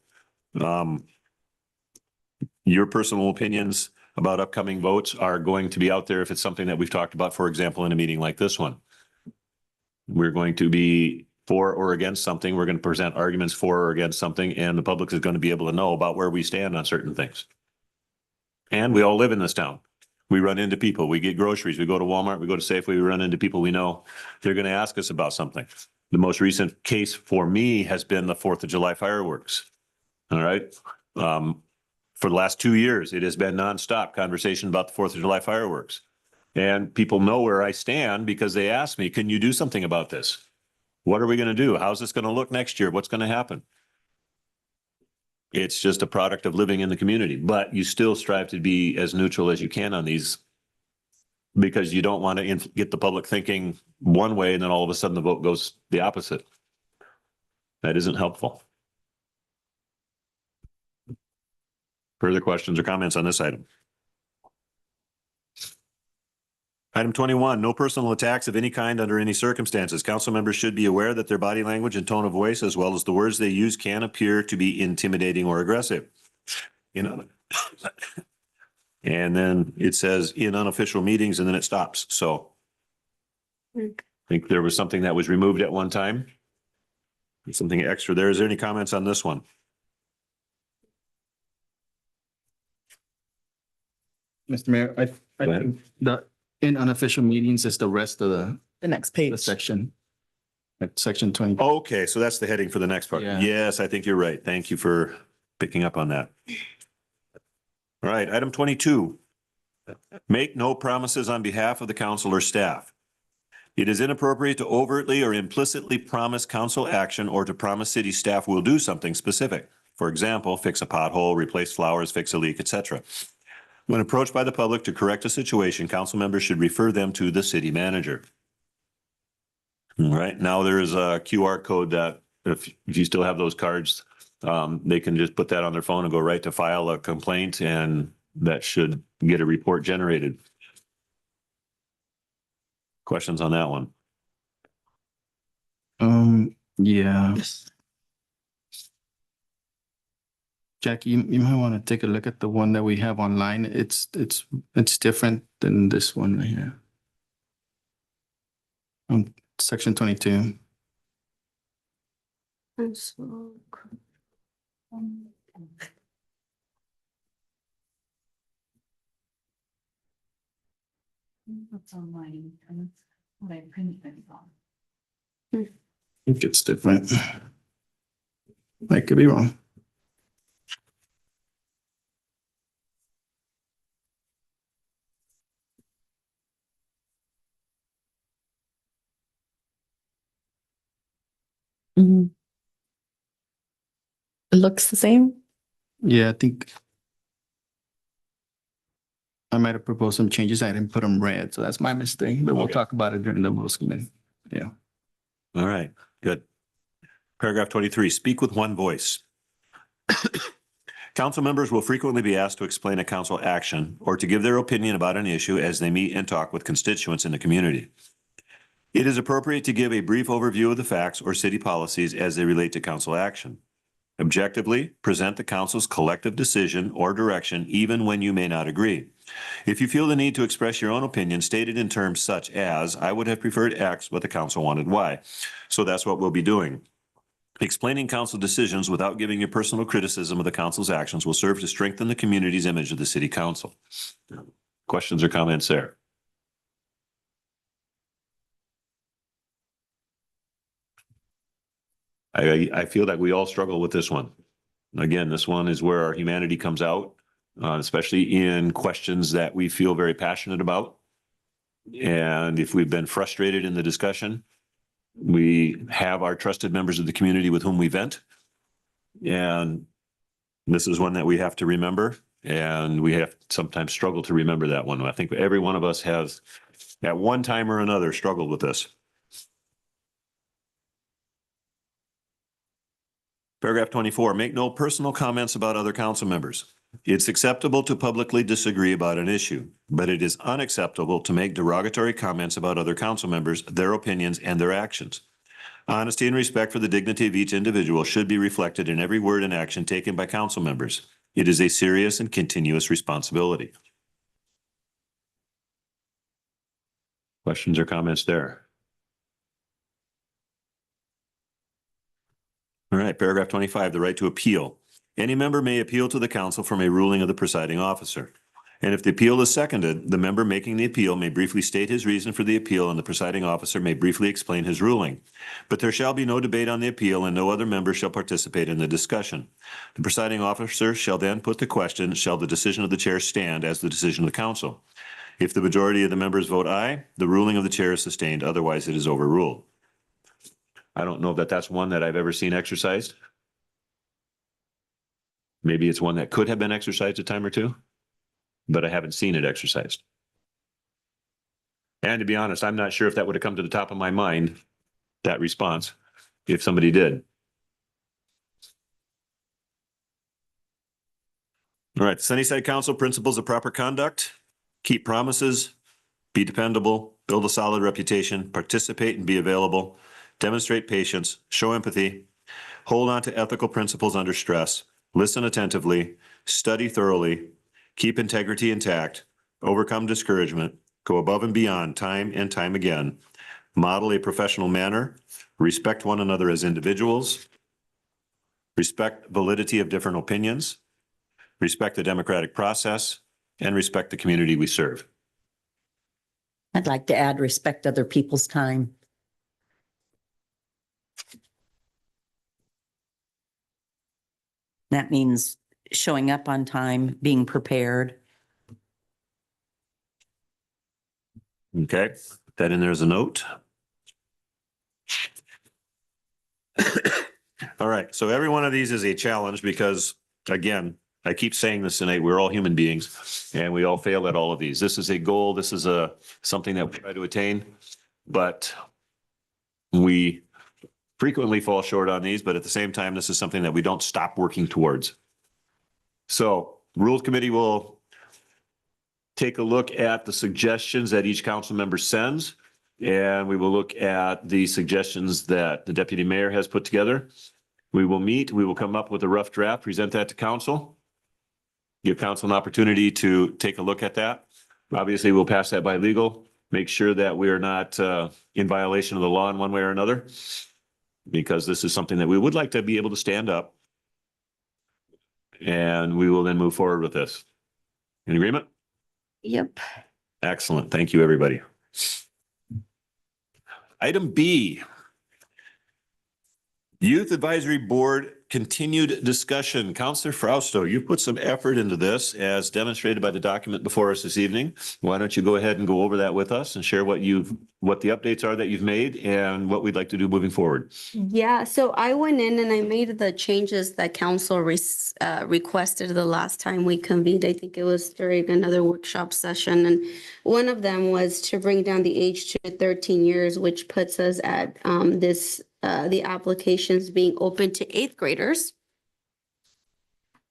Your personal opinions about upcoming votes are going to be out there if it's something that we've talked about, for example, in a meeting like this one. We're going to be for or against something. We're going to present arguments for or against something, and the public is going to be able to know about where we stand on certain things. And we all live in this town. We run into people. We get groceries. We go to Walmart. We go to Safeway. We run into people we know. They're going to ask us about something. The most recent case for me has been the 4th of July fireworks. All right. For the last 2 years, it has been nonstop conversation about the 4th of July fireworks. And people know where I stand because they ask me, can you do something about this? What are we going to do? How's this going to look next year? What's going to happen? It's just a product of living in the community, but you still strive to be as neutral as you can on these because you don't want to get the public thinking one way and then all of a sudden the vote goes the opposite. That isn't helpful. Further questions or comments on this item? Item 21, no personal attacks of any kind under any circumstances. Council members should be aware that their body language and tone of voice, as well as the words they use, can appear to be intimidating or aggressive. And then it says in unofficial meetings, and then it stops. So I think there was something that was removed at one time. Something extra there. Is there any comments on this one? Mr. Mayor, I think the in unofficial meetings is the rest of The next the page. section. Like section 20. Okay, so that's the heading for the next part. Yeah. Yes, I think you're right. Thank you for picking up on that. All right, item 22. Make no promises on behalf of the council or staff. It is inappropriate to overtly or implicitly promise council action or to promise city staff will do something specific. For example, fix a pothole, replace flowers, fix a leak, etc. When approached by the public to correct a situation, council members should refer them to the city manager. All right, now there is a QR code that if you still have those cards, they can just put that on their phone and go right to file a complaint and that should get a report generated. Questions on that one? Yeah. Jackie, you might want to take a look at the one that we have online. It's different than this one right here. Section 22. And so- That's online, and that's what I printed on. I think it's different. I could be wrong. Mhm. It looks the same. Yeah, I think I might have proposed some changes. I didn't put them red, so that's my mistake, but we'll Okay. talk about it during the rules committee. Yeah. All right, good. Paragraph 23, speak with one voice. Council members will frequently be asked to explain a council action or to give their opinion about an issue as they meet and talk with constituents in the community. It is appropriate to give a brief overview of the facts or city policies as they relate to council action. Objectively, present the council's collective decision or direction even when you may not agree. If you feel the need to express your own opinion, state it in terms such as, I would have preferred X, but the council wanted Y. So that's what we'll be doing. Explaining council decisions without giving your personal criticism of the council's actions will serve to strengthen the community's image of the city council. Questions or comments there? I feel that we all struggle with this one. Again, this one is where our humanity comes out, especially in questions that we feel very passionate about. And if we've been frustrated in the discussion, we have our trusted members of the community with whom we vent. And this is one that we have to remember, and we have sometimes struggle to remember that one. I think every one of us has, at one time or another, struggled with this. Paragraph 24, make no personal comments about other council members. It's acceptable to publicly disagree about an issue, but it is unacceptable to make derogatory comments about other council members, their opinions, and their actions. Honesty and respect for the dignity of each individual should be reflected in every word and action taken by council members. It is a serious and continuous responsibility. Questions or comments there? All right, paragraph 25, the right to appeal. Any member may appeal to the council from a ruling of the presiding officer. And if the appeal is seconded, the member making the appeal may briefly state his reason for the appeal and the presiding officer may briefly explain his ruling. But there shall be no debate on the appeal and no other member shall participate in the discussion. The presiding officer shall then put the question, shall the decision of the chair stand as the decision of the council? If the majority of the members vote aye, the ruling of the chair is sustained, otherwise it is overruled. I don't know that that's one that I've ever seen exercised. Maybe it's one that could have been exercised a time or two, but I haven't seen it exercised. And to be honest, I'm not sure if that would have come to the top of my mind, that response, if somebody did. All right, Sunnyside Council principles of proper conduct: keep promises, be dependable, build a solid reputation, participate and be available, demonstrate patience, show empathy, hold on to ethical principles under stress, listen attentively, study thoroughly, keep integrity intact, overcome discouragement, go above and beyond time and time again, model a professional manner, respect one another as individuals, respect validity of different opinions, respect the democratic process, and respect the community we serve. I'd like to add respect other people's time. That means showing up on time, being prepared. Okay, put that in there as a note. All right, so every one of these is a challenge because, again, I keep saying this tonight, we're all human beings and we all fail at all of these. This is a goal. This is something that we try to attain, but we frequently fall short on these, but at the same time, this is something that we don't stop working towards. So Rules Committee will take a look at the suggestions that each council member sends. And we will look at the suggestions that the deputy mayor has put together. We will meet, we will come up with a rough draft, present that to council. Give council an opportunity to take a look at that. Obviously, we'll pass that by legal, make sure that we are not in violation of the law in one way or another. Because this is something that we would like to be able to stand up. And we will then move forward with this. In agreement? Yep. Excellent. Thank you, everybody. Item B. Youth Advisory Board continued discussion. Counselor Frausto, you put some effort into this as demonstrated by the document before us this evening. Why don't you go ahead and go over that with us and share what the updates are that you've made and what we'd like to do moving forward. Yeah, so I went in and I made the changes that council requested the last time we convened. I think it was during another workshop session. And one of them was to bring down the age to 13 years, which puts us at the applications being open to 8th graders.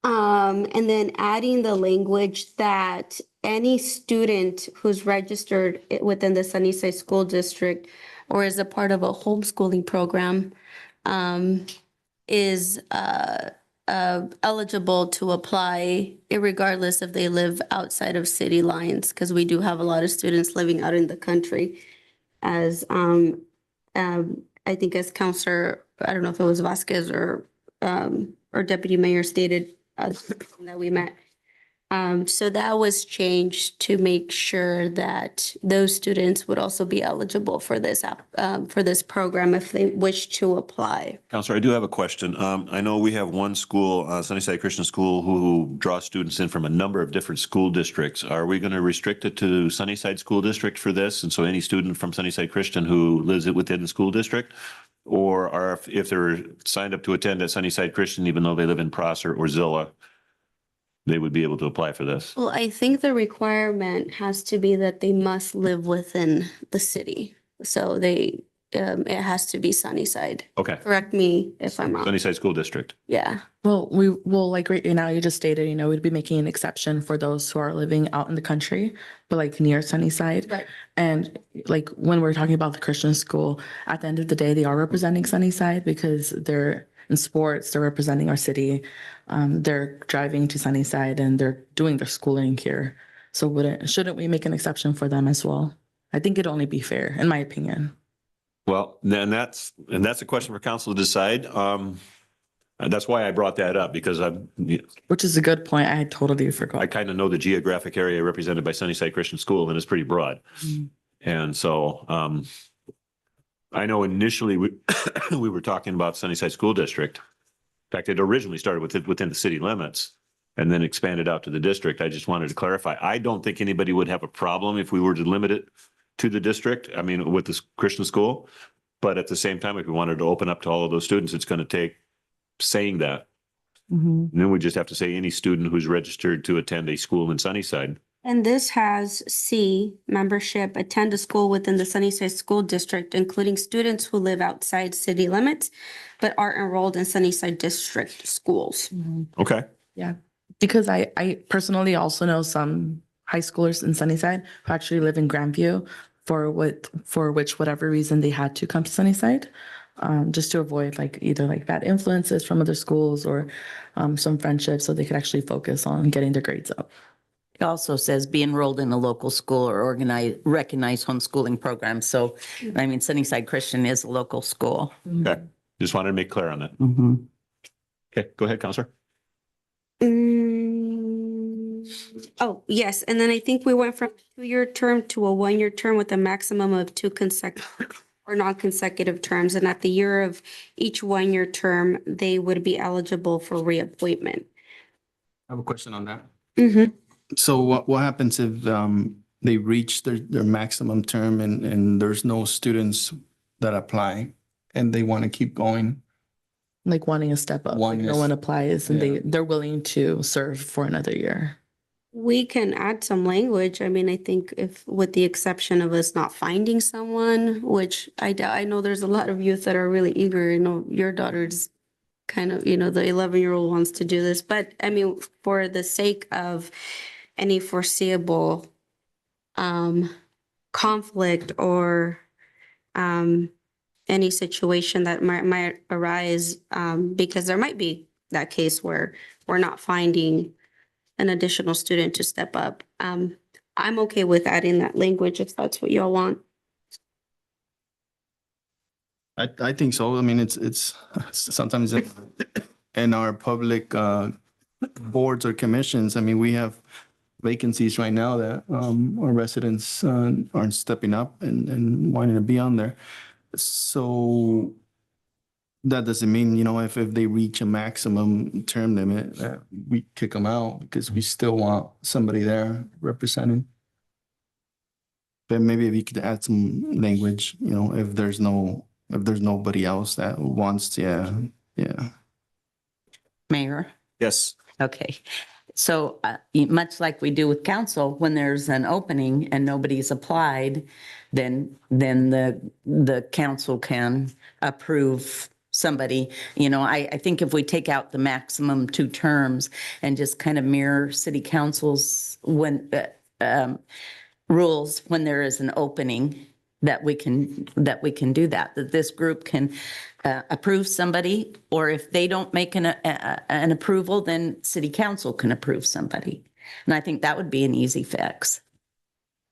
And then adding the language that any student who's registered within the Sunnyside School District or is a part of a homeschooling program is eligible to apply irregardless if they live outside of city lines, because we do have a lot of students living out in the country. As I think as Counselor, I don't know if it was Vasquez or Deputy Mayor stated that we met. So that was changed to make sure that those students would also be eligible for this program if they wish to apply. Counselor, I do have a question. I know we have one school, Sunnyside Christian School, who draws students in from a number of different school districts. Are we going to restrict it to Sunnyside School District for this? And so any student from Sunnyside Christian who lives within the school district? Or if they're signed up to attend at Sunnyside Christian, even though they live in Prosser or Zilla, they would be able to apply for this? Well, I think the requirement has to be that they must live within the city. So it has to be Sunnyside. Okay. Correct me if I'm wrong. Sunnyside School District. Yeah. Well, we will, like right now, you just stated, we'd be making an exception for those who are living out in the country, but like near Sunnyside. Right. And like when we're talking about the Christian school, at the end of the day, they are representing Sunnyside because they're in sports, they're representing our city. They're driving to Sunnyside and they're doing their schooling here. So shouldn't we make an exception for them as well? I think it'd only be fair, in my opinion. Well, then that's a question for council to decide. And that's why I brought that up, because Which is a good point. I totally I forgot. kind of know the geographic area represented by Sunnyside Christian School, and it's pretty broad. Mhm. And so I know initially we were talking about Sunnyside School District. In fact, it originally started within the city limits and then expanded out to the district. I just wanted to clarify. I don't think anybody would have a problem if we were to limit it to the district, I mean, with this Christian school. But at the same time, if we wanted to open up to all of those students, it's going to take saying that. Mhm. And then we just have to say any student who's registered to attend a school in Sunnyside. And this has C, membership, attend a school within the Sunnyside School District, including students who live outside city limits, but are enrolled in Sunnyside District schools. Okay. Yeah, because I personally also know some high schoolers in Sunnyside who actually live in Grandview for which whatever reason they had to come to Sunnyside, just to avoid either bad influences from other schools or some friendships, so they could actually focus on getting their grades up. It also says be enrolled in a local school or recognized homeschooling program. So, I mean, Sunnyside Christian is a local school. Okay. Just wanted to make clear on that. Mhm. Okay, go ahead, Counselor. Oh, yes, and then I think we went from a 2-year term to a 1-year term with a maximum of 2 consecutive or non-consecutive terms. And at the year of each 1-year term, they would be eligible for reappointment. I have a question on that. Mm-hmm. So what happens if they reach their maximum term and there's no students that apply and they want to keep going? Like wanting a step up, Wanting no a- one applies and Yeah. they're willing to serve for another year. We can add some language. I mean, I think if, with the exception of us not finding someone, which I doubt, I know there's a lot of youth that are really eager. Your daughter's kind of, the 11-year-old wants to do this, but I mean, for the sake of any foreseeable conflict or any situation that might arise, because there might be that case where we're not finding an additional student to step up. I'm okay with adding that language if that's what y'all want. I think so. I mean, it's sometimes in our public boards or commissions, I mean, we have vacancies right now that our residents aren't stepping up and wanting to be on there. So that doesn't mean, you know, if they reach a maximum term limit, we kick them out because we still want somebody there representing. But maybe if you could add some language, you know, if there's nobody else that wants, yeah. Mayor? Yes. Okay. So much like we do with council, when there's an opening and nobody's applied, then the council can approve somebody. You know, I think if we take out the maximum 2 terms and just kind of mirror city council's rules when there is an opening, that we can do that this group can approve somebody, or if they don't make an approval, then city council can approve somebody. And I think that would be an easy fix.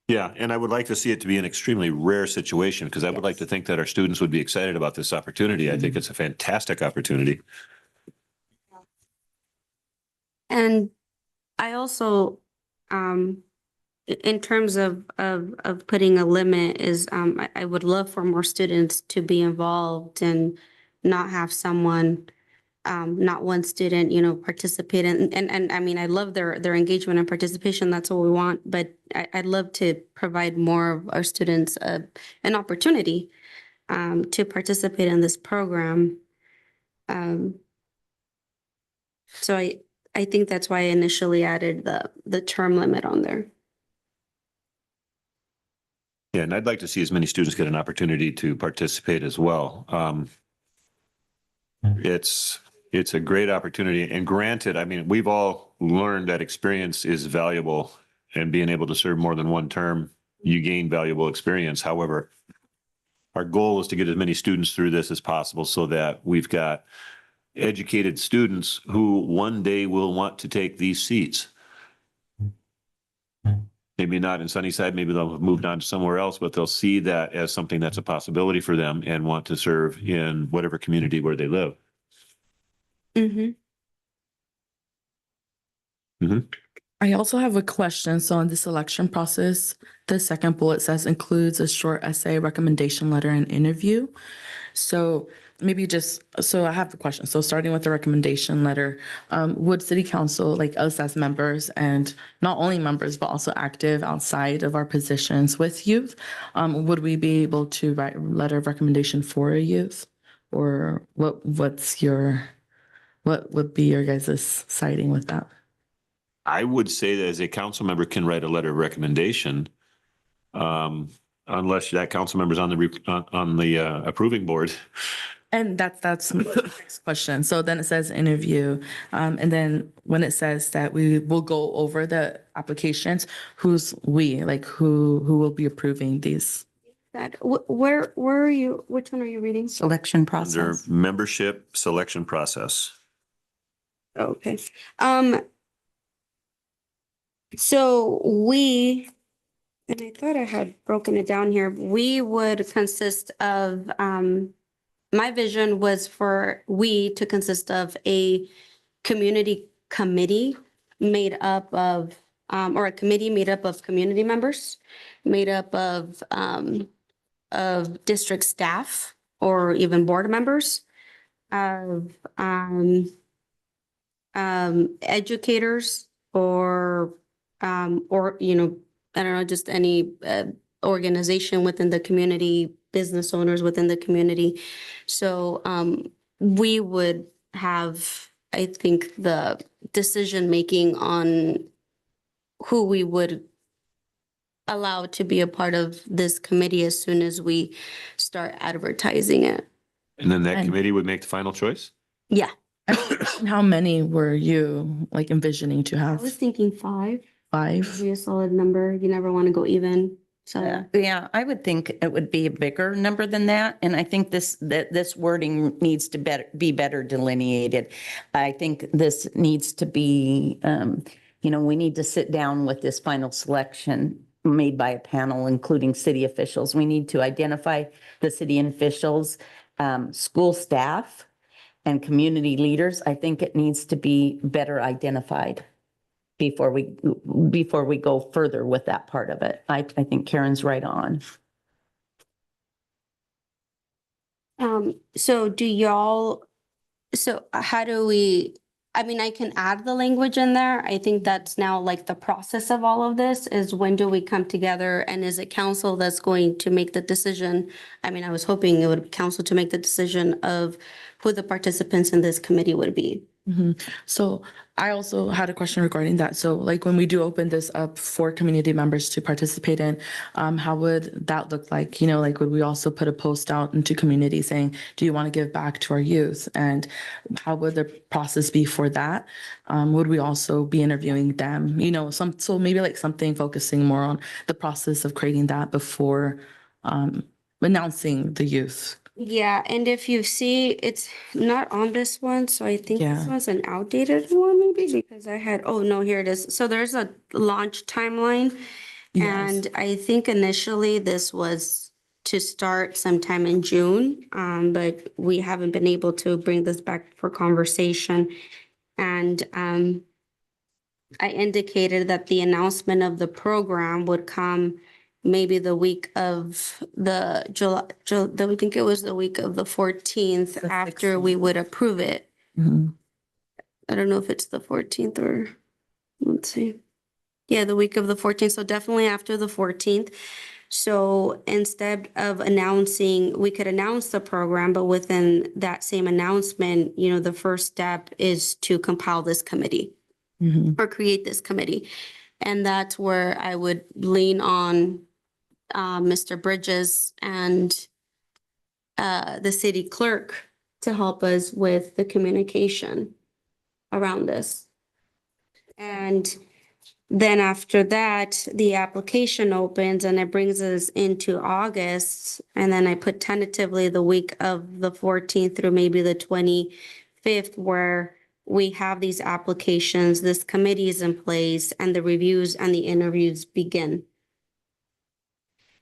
Yeah, and I would like to see it to be an extremely rare situation because I would like to think that our students would be excited about this opportunity. I think it's a fantastic opportunity. And I also, in terms of putting a limit is, I would love for more students to be involved and not have someone, not one student, you know, participate in. And I mean, I love their engagement and participation. That's what we want. But I'd love to provide more of our students an opportunity to participate in this program. So I think that's why I initially added the term limit on there. Yeah, and I'd like to see as many students get an opportunity to participate as well. It's a great opportunity. And granted, I mean, we've all learned that experience is valuable, and being able to serve more than one term, you gain valuable experience. However, our goal is to get as many students through this as possible so that we've got educated students who one day will want to take these seats. Maybe not in Sunnyside, maybe they'll have moved on to somewhere else, but they'll see that as something that's a possibility for them and want to serve in whatever community where they live. Mm-hmm. I also have a question. So on the selection process, the second bullet says includes a short essay, recommendation letter, and interview. So maybe so I have a question. So starting with the recommendation letter, would city council, like us as members, and not only members, but also active outside of our positions with youth, would we be able to write a letter of recommendation for a youth? Or what would be your guys' siding with that? I would say that as a council member can write a letter of recommendation, unless that council member's on the approving board. And that's my next question. So then it says interview. And then when it says that we will go over the applications, who's we, like who will be approving these? Where are you? Which one are you reading? Selection Under process. membership selection process. Okay. So we, and I thought I had broken it down here, we would consist of, my vision was for we to consist of a community committee made up of, or a committee made up of community members, made up of district staff or even board members, of educators or, you know, I don't know, just any organization within the community, business owners within the community. So we would have, I think, the decision-making on who we would allow to be a part of this committee as soon as we start advertising it. And then that And- committee would make the final choice? Yeah, And how many were you like envisioning to I have? was thinking 5. 5. Be a solid number. You never want to go even. So Yeah, I would think it would be a bigger number than that. And I think this wording needs to be better delineated. I think this needs to be, we need to sit down with this final selection made by a panel, including city officials. We need to identify the city officials, school staff, and community leaders. I think it needs to be better identified before we go further with that part of it. I think Karen's right on. so how do we, I mean, I can add the language in there. I think that's now like the process of all of this is when do we come together and is it council that's going to make the decision? I mean, I was hoping it would be council to make the decision of who the participants in this committee would be. So I also had a question regarding that. So like when we do open this up for community members to participate in, how would that look like? Like would we also put a post out into community saying, do you want to give back to our youth? And how would the process be for that? Would we also be interviewing them? So maybe like something focusing more on the process of creating that before announcing the youth. Yeah, and if you see, it's not on this one, so I think this Yeah. one's an outdated one maybe because oh no, here it is. So there's a launch timeline. Yes. And I think initially this was to start sometime in June, but we haven't been able to bring this back for conversation. And I indicated that the announcement of the program would come maybe the week of the I think it was the week of the 14th The after we 16th. would approve it. Mhm. I don't know if it's the 14th or, let's see. Yeah, the week of the 14th, so definitely after the 14th. So instead of announcing, we could announce the program, but within that same announcement, the first step is to compile this committee or create this committee. And that's where I would lean on Mr. Bridges and the city clerk to help us with the communication around this. And then after that, the application opens and it brings us into August. And then I put tentatively the week of the 14th through maybe the 25th, where we have these applications, this committee is in place, and the reviews and the interviews begin.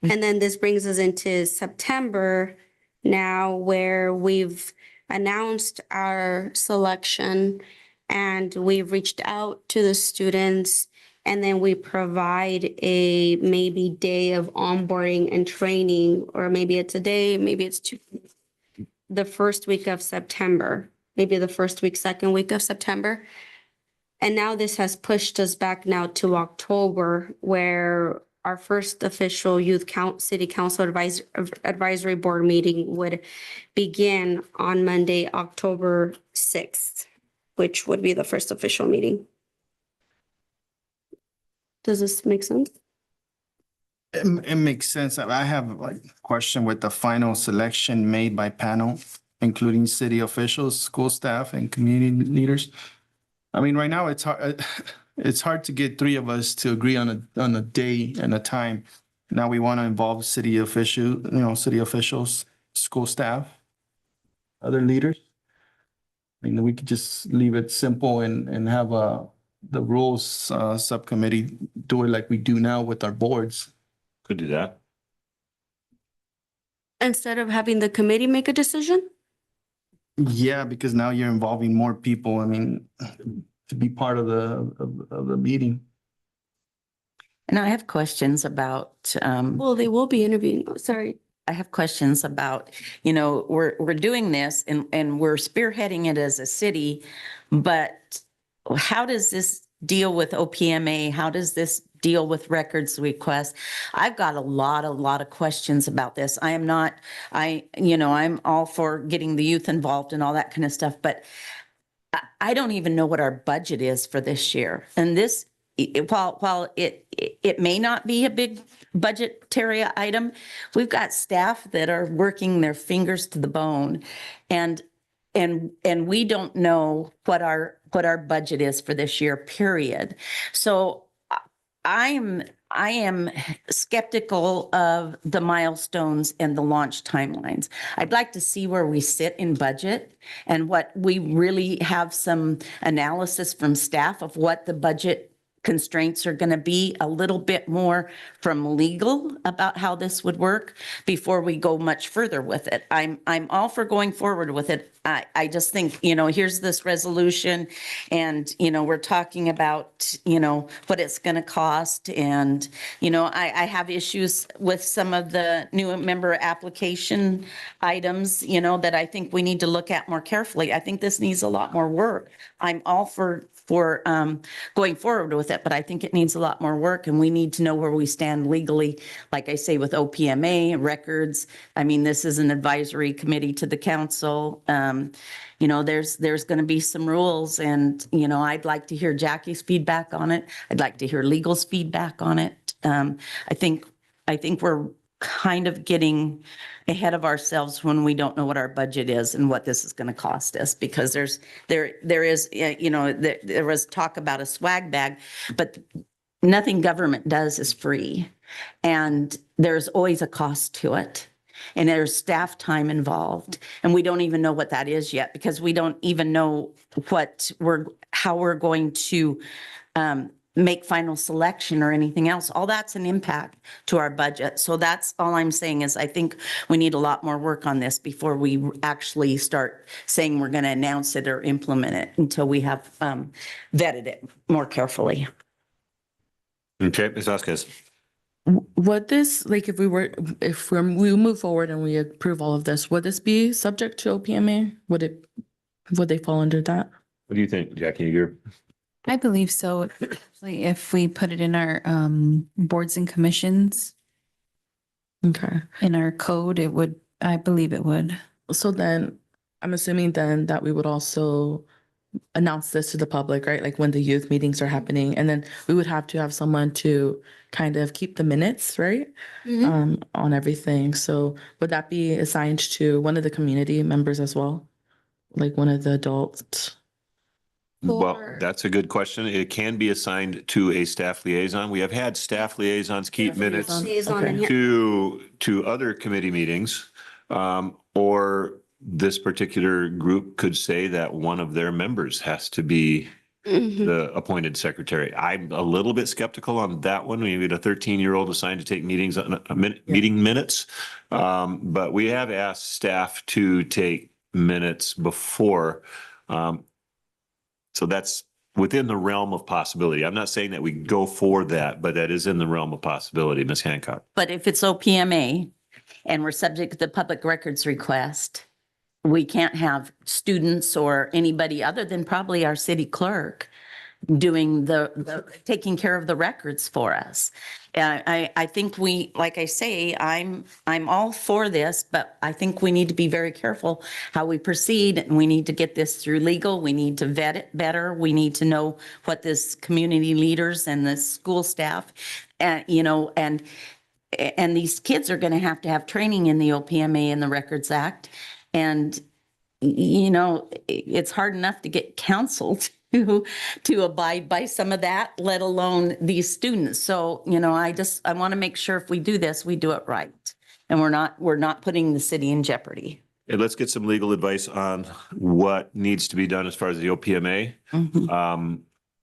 And then this brings us into September now, where we've announced our selection and we've reached out to the students. And then we provide a maybe day of onboarding and training, or maybe it's a day, maybe it's 2, the first week of September, maybe the first week, second week of September. And now this has pushed us back now to October, where our first official city council advisory board meeting would begin on Monday, October 6th, which would be the first official meeting. Does this make sense? It makes sense. I have like a question with the final selection made by panel, including city officials, school staff, and community leaders. I mean, right now it's hard. It's hard to get 3 of us to agree on a day and a time. Now we want to involve city officials, school staff, other leaders. I mean, we could just leave it simple and have the rules subcommittee do it like we do now with our boards. Could do that. Instead of having the committee make a decision? Yeah, because now you're involving more people. I mean, to be part of the meeting. And I have questions about, Well, they will be interviewing. Oh, sorry. I have questions about, we're doing this and we're spearheading it as a city, but how does this deal with OPMA? How does this deal with records requests? I've got a lot of questions about this. I'm all for getting the youth involved and all that kind of stuff, but I don't even know what our budget is for this year. And this, while it may not be a big budgetary item, we've got staff that are working their fingers to the bone, and we don't know what our budget is for this year, period. So I am skeptical of the milestones and the launch timelines. I'd like to see where we sit in budget and what we really have some analysis from staff of what the budget constraints are going to be, a little bit more from legal about how this would work before we go much further with it. I'm all for going forward with it. I just think, here's this resolution and, we're talking about, what it's going to cost. And, I have issues with some of the new member application items, that I think we need to look at more carefully. I think this needs a lot more work. I'm all for going forward with it, but I think it needs a lot more work and we need to know where we stand legally. Like I say, with OPMA records, I mean, this is an advisory committee to the council. There's going to be some rules and, I'd like to hear Jackie's feedback on it. I'd like to hear legal's feedback on it. I think we're kind of getting ahead of ourselves when we don't know what our budget is and what this is going to cost us, because there was talk about a swag bag, but nothing government does is free. And there's always a cost to it. And there's staff time involved. And we don't even know what that is yet, because we don't even know how we're going to make final selection or anything else. All that's an impact to our budget. So that's all I'm saying is I think we need a lot more work on this before we actually start saying we're going to announce it or implement it, until we have vetted it more carefully. Okay, Ms. Vasquez. Would this, like, if we move forward and we approve all of this, would this be subject to OPMA? Would they fall under that? What do you think, Jackie? I believe so. Especially if we put it in our boards and commissions, Okay. in our code, I believe it would. So then I'm assuming then that we would also announce this to the public, right? Like when the youth meetings are happening, and then we would have to have someone to kind of keep the minutes, right? On everything. So would that be assigned to one of the community members as well? Like one of the adults? Well, that's a good question. It can be assigned to a staff liaison. We have had staff liaisons keep minutes Liaison in here. to other committee meetings. Or this particular group could say that one of their members has to be the appointed secretary. I'm a little bit skeptical on that one. We had a 13-year-old assigned to take meeting minutes. But we have asked staff to take minutes before. So that's within the realm of possibility. I'm not saying that we go for that, but that is in the realm of possibility, Ms. Hancock. But if it's OPMA and we're subject to the public records request, we can't have students or anybody other than probably our city clerk doing taking care of the records for us. I think like I say, I'm all for this, but I think we need to be very careful how we proceed. And we need to get this through legal. We need to vet it better. We need to know what this community leaders and the school staff, and these kids are going to have training in the OPMA and the Records Act. And, it's hard enough to get counsel to abide by some of that, let alone these students. So, I want to make sure if we do this, we do it right. And we're not putting the city in jeopardy. And let's get some legal advice on what needs to be done as far as the OPMA.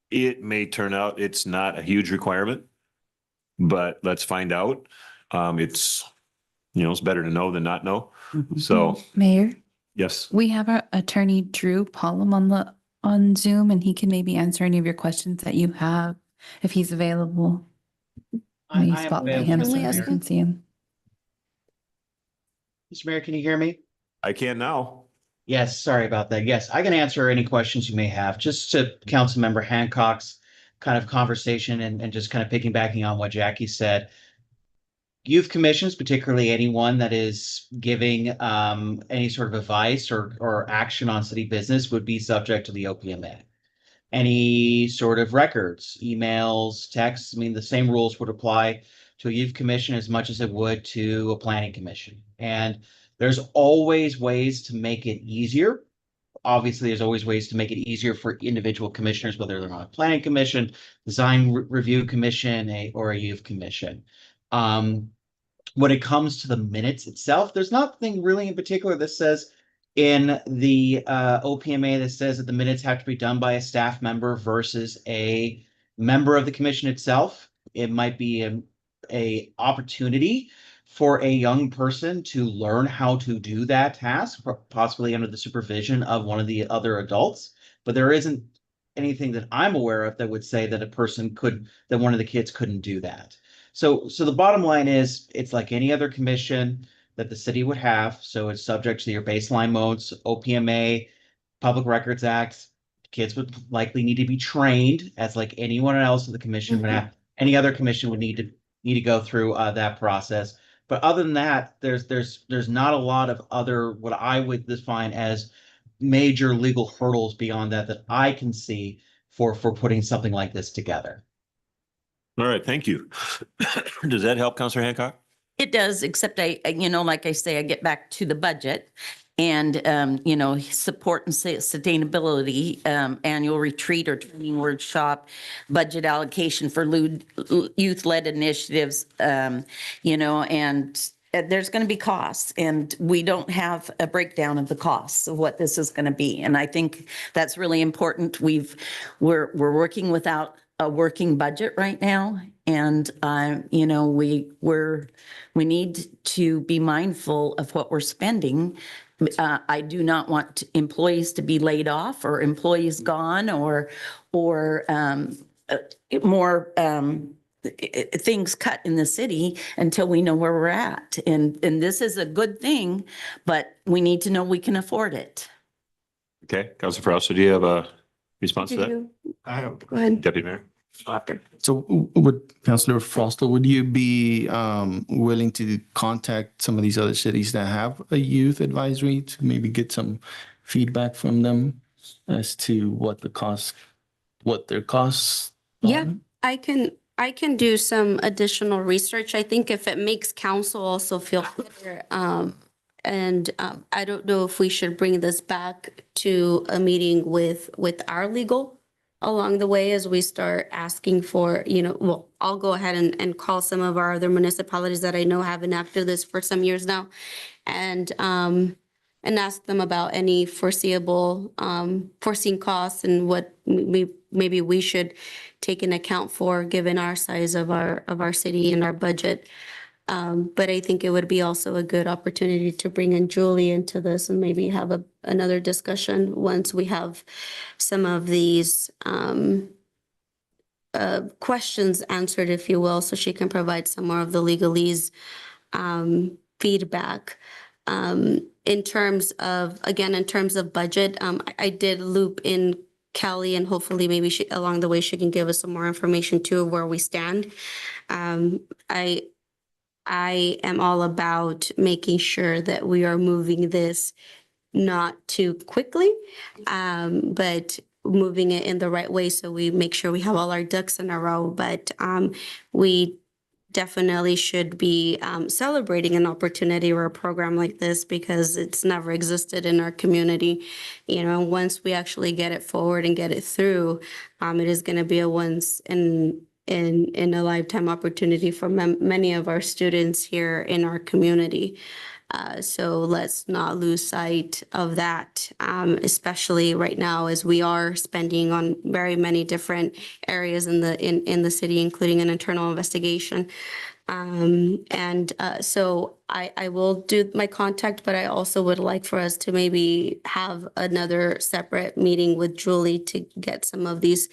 It may turn out it's not a huge requirement, but let's find out. It's better to know than not know. So, Mayor, yes. we have our attorney Drew Pollum on Zoom, and he can maybe answer any of your questions that you have if he's available. I Maybe am spotlight him available, so Mr. you Mayor. can see him. Mr. Mayor, can you hear me? I can now. Yes, sorry about that. Yes, I can answer any questions you may have. Just to Councilmember Hancock's kind of conversation and just kind of piggybacking on what Jackie said. Youth commissions, particularly anyone that is giving any sort of advice or action on city business, would be subject to the OPMA. Any sort of records, emails, texts, the same rules would apply to a youth commission as much as it would to a planning commission. And there's always ways to make it easier obviously, there's always ways to make it easier for individual commissioners, whether they're on a planning commission, design review commission, or a youth commission. When it comes to the minutes itself, there's nothing really in particular that says in the OPMA that says that the minutes have to be done by a staff member versus a member of the commission itself. It might be a opportunity for a young person to learn how to do that task, possibly under the supervision of one of the other adults. But there isn't anything that I'm aware of that would say that that one of the kids couldn't do that. So the bottom line is, it's like any other commission that the city would have. So it's subject to your baseline modes, OPMA, Public Records Act. Kids would likely need to be trained, as like anyone else in the commission would have. Any other commission would need to go through that process. But other than that, there's not a lot of other, what I would define as major legal hurdles beyond that I can see for putting something like this together. All right, thank you. Does that help, Councilor Hancock? It does, except like I say, I get back to the budget and, support and sustainability, annual retreat or training workshop, budget allocation for youth-led initiatives, and there's going to be costs, and we don't have a breakdown of the costs of what this is going to be. And I think that's really important. We're working without a working budget right now. And, we need to be mindful of what we're spending. I do not want employees to be laid off or employees gone or more, things cut in the city until we know where we're at. And this is a good thing, but we need to know we can afford it. Okay, Councilor Fausto, do you have a response to that? I have. Go ahead. Deputy Mayor? So would Councilor Fausto, would you be willing to contact some of these other cities that have a youth advisory to maybe get some feedback from them as to what their costs Yeah, are? I can do some additional research. I think if it makes council also feel better, I don't know if we should bring this back to a meeting with our legal along the way as we start asking for, well, I'll go ahead and call some of our other municipalities that I know have enacted this for some years now and ask them about any foreseen costs and what maybe we should take into account for given our size of our city and our budget. But I think it would be also a good opportunity to bring in Julie into this and maybe have another discussion once we have some of these questions answered, if you will, so she can provide some more of the legalese feedback. In terms of budget, I did loop in Kelly, and hopefully maybe along the way she can give us some more information too of where we stand. I am all about making sure that we are moving this not too quickly, but moving it in the right way so we make sure we have all our ducks in a row. But we definitely should be celebrating an opportunity or a program like this because it's never existed in our community. Once we actually get it forward and get it through, it is going to be a once in a lifetime opportunity for many of our students here in our community. So let's not lose sight of that, especially right now as we are spending on very many different areas in the city, including an internal investigation. So I will do my contact, but I also would like for us to maybe have another separate meeting with Julie to get some of these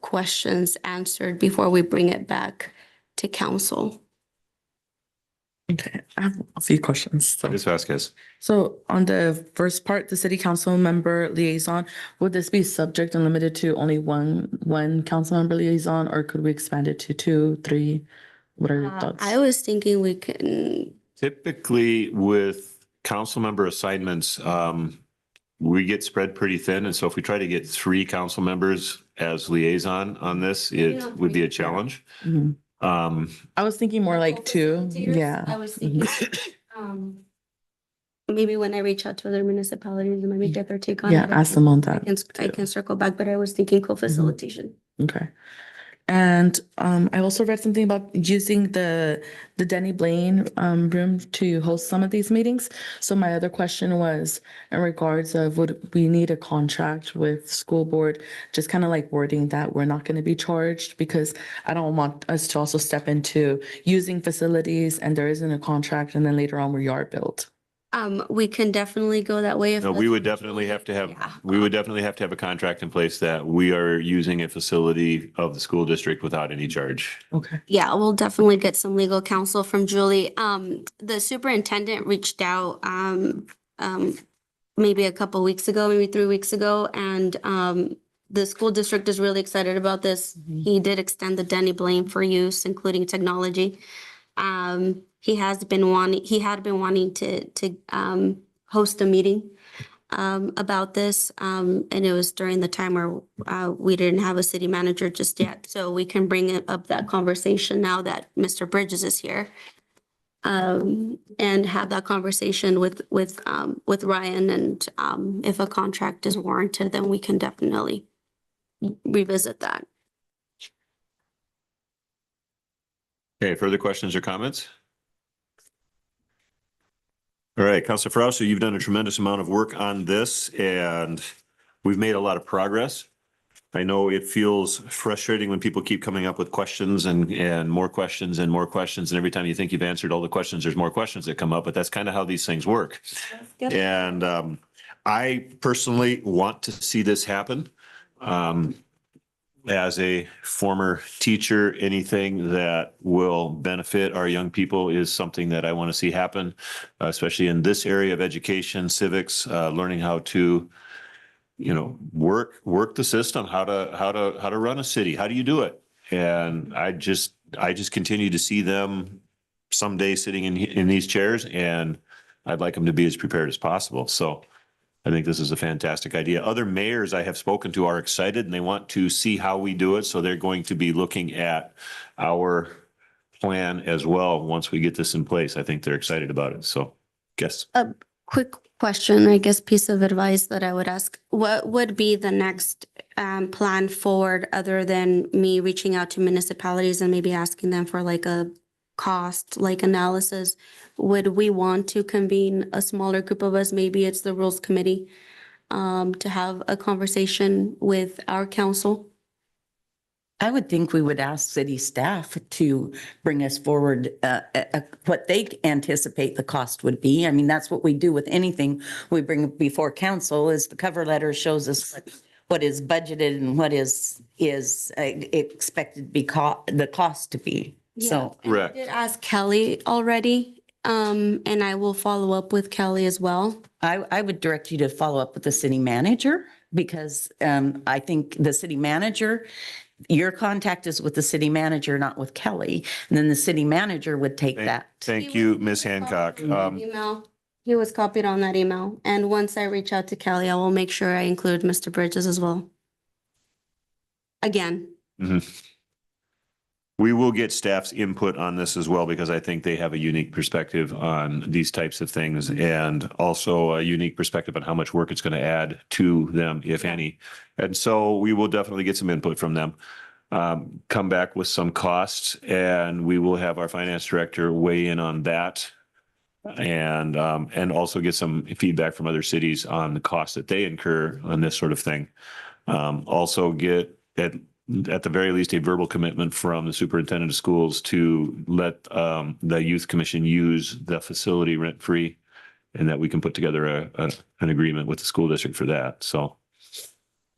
questions answered before we bring it back to council. Okay, I have a few questions. Ms. Vasquez. So on the first part, the city council member liaison, would this be subject and limited to only one council member liaison, or could we expand it to 2, 3? What are your thoughts? I was thinking we can. Typically with council member assignments, we get spread pretty thin. And so if we try to get 3 council members as liaison on this, it would be a challenge. Mhm. I was thinking more like 2. Yeah. I was thinking, maybe when I reach out to other municipalities and maybe get their take on it. Yeah, ask them on that. I can circle back, but I was thinking co-facilitation. Okay. And I also read something about using the Denny Blaine room to host some of these meetings. So my other question was in regards of would we need a contract with school board, just kind of like wording that we're not going to be charged, because I don't want us to also step into using facilities and there isn't a contract and then later on we are billed. We can definitely go that way. If No, we would definitely have to have, we would definitely have to have a contract in place that we are using a facility of the school district without any charge. Okay. Yeah, we'll definitely get some legal counsel from Julie. The superintendent reached out, maybe a couple weeks ago, maybe 3 weeks ago, and, the school district is really excited about this. He did extend the Denny Blaine for use, including technology. He had been wanting to host a meeting, about this. And it was during the time where, we didn't have a city manager just yet. So we can bring up that conversation now that Mr. Bridges is here. And have that conversation with Ryan, and, if a contract is warranted, then we can definitely revisit that. Okay, further questions or comments? All right, Councilor Frausto, you've done a tremendous amount of work on this and we've made a lot of progress. I know it feels frustrating when people keep coming up with questions and more questions and more questions. And every time you think you've answered all the questions, there's more questions that come up, but that's kind of how these things work. And I personally want to see this happen. As a former teacher, anything that will benefit our young people is something that I want to see happen, especially in this area of education, civics, learning how to, work the system, how to run a city. How do you do it? And I just continue to see them someday sitting in these chairs, and I'd like them to be as prepared as possible. So I think this is a fantastic idea. Other mayors I have spoken to are excited and they want to see how we do it. So they're going to be looking at our plan as well once we get this in place. I think they're excited about it. So, guess. A quick question, I guess, piece of advice that I would ask. What would be the next plan forward other than me reaching out to municipalities and maybe asking them for like a cost, like analysis? Would we want to convene a smaller group of us? Maybe it's the Rules Committee, to have a conversation with our council? I would think we would ask city staff to bring us forward what they anticipate the cost would be. I mean, that's what we do with anything we bring before council, is the cover letter shows us what is budgeted and what is expected to be the cost to be. So And I did ask Kelly already, and I will follow up with Kelly as well. I would direct you to follow up with the city manager, because I think the city manager, your contact is with the city manager, not with Kelly. And then the city manager would take that. Thank you, Ms. Hancock. Email. He was copied on that email. And once I reach out to Kelly, I will make sure I include Mr. Bridges as well. Again. We will get staff's input on this as well, because I think they have a unique perspective on these types of things, and also a unique perspective on how much work it's going to add to them, if any. And so we will definitely get some input from them. Come back with some costs, and we will have our finance director weigh in on that. And also get some feedback from other cities on the costs that they incur on this sort of thing. Also get at the very least, a verbal commitment from the superintendent of schools to let the youth commission use the facility rent-free, and that we can put together an agreement with the school district for that. So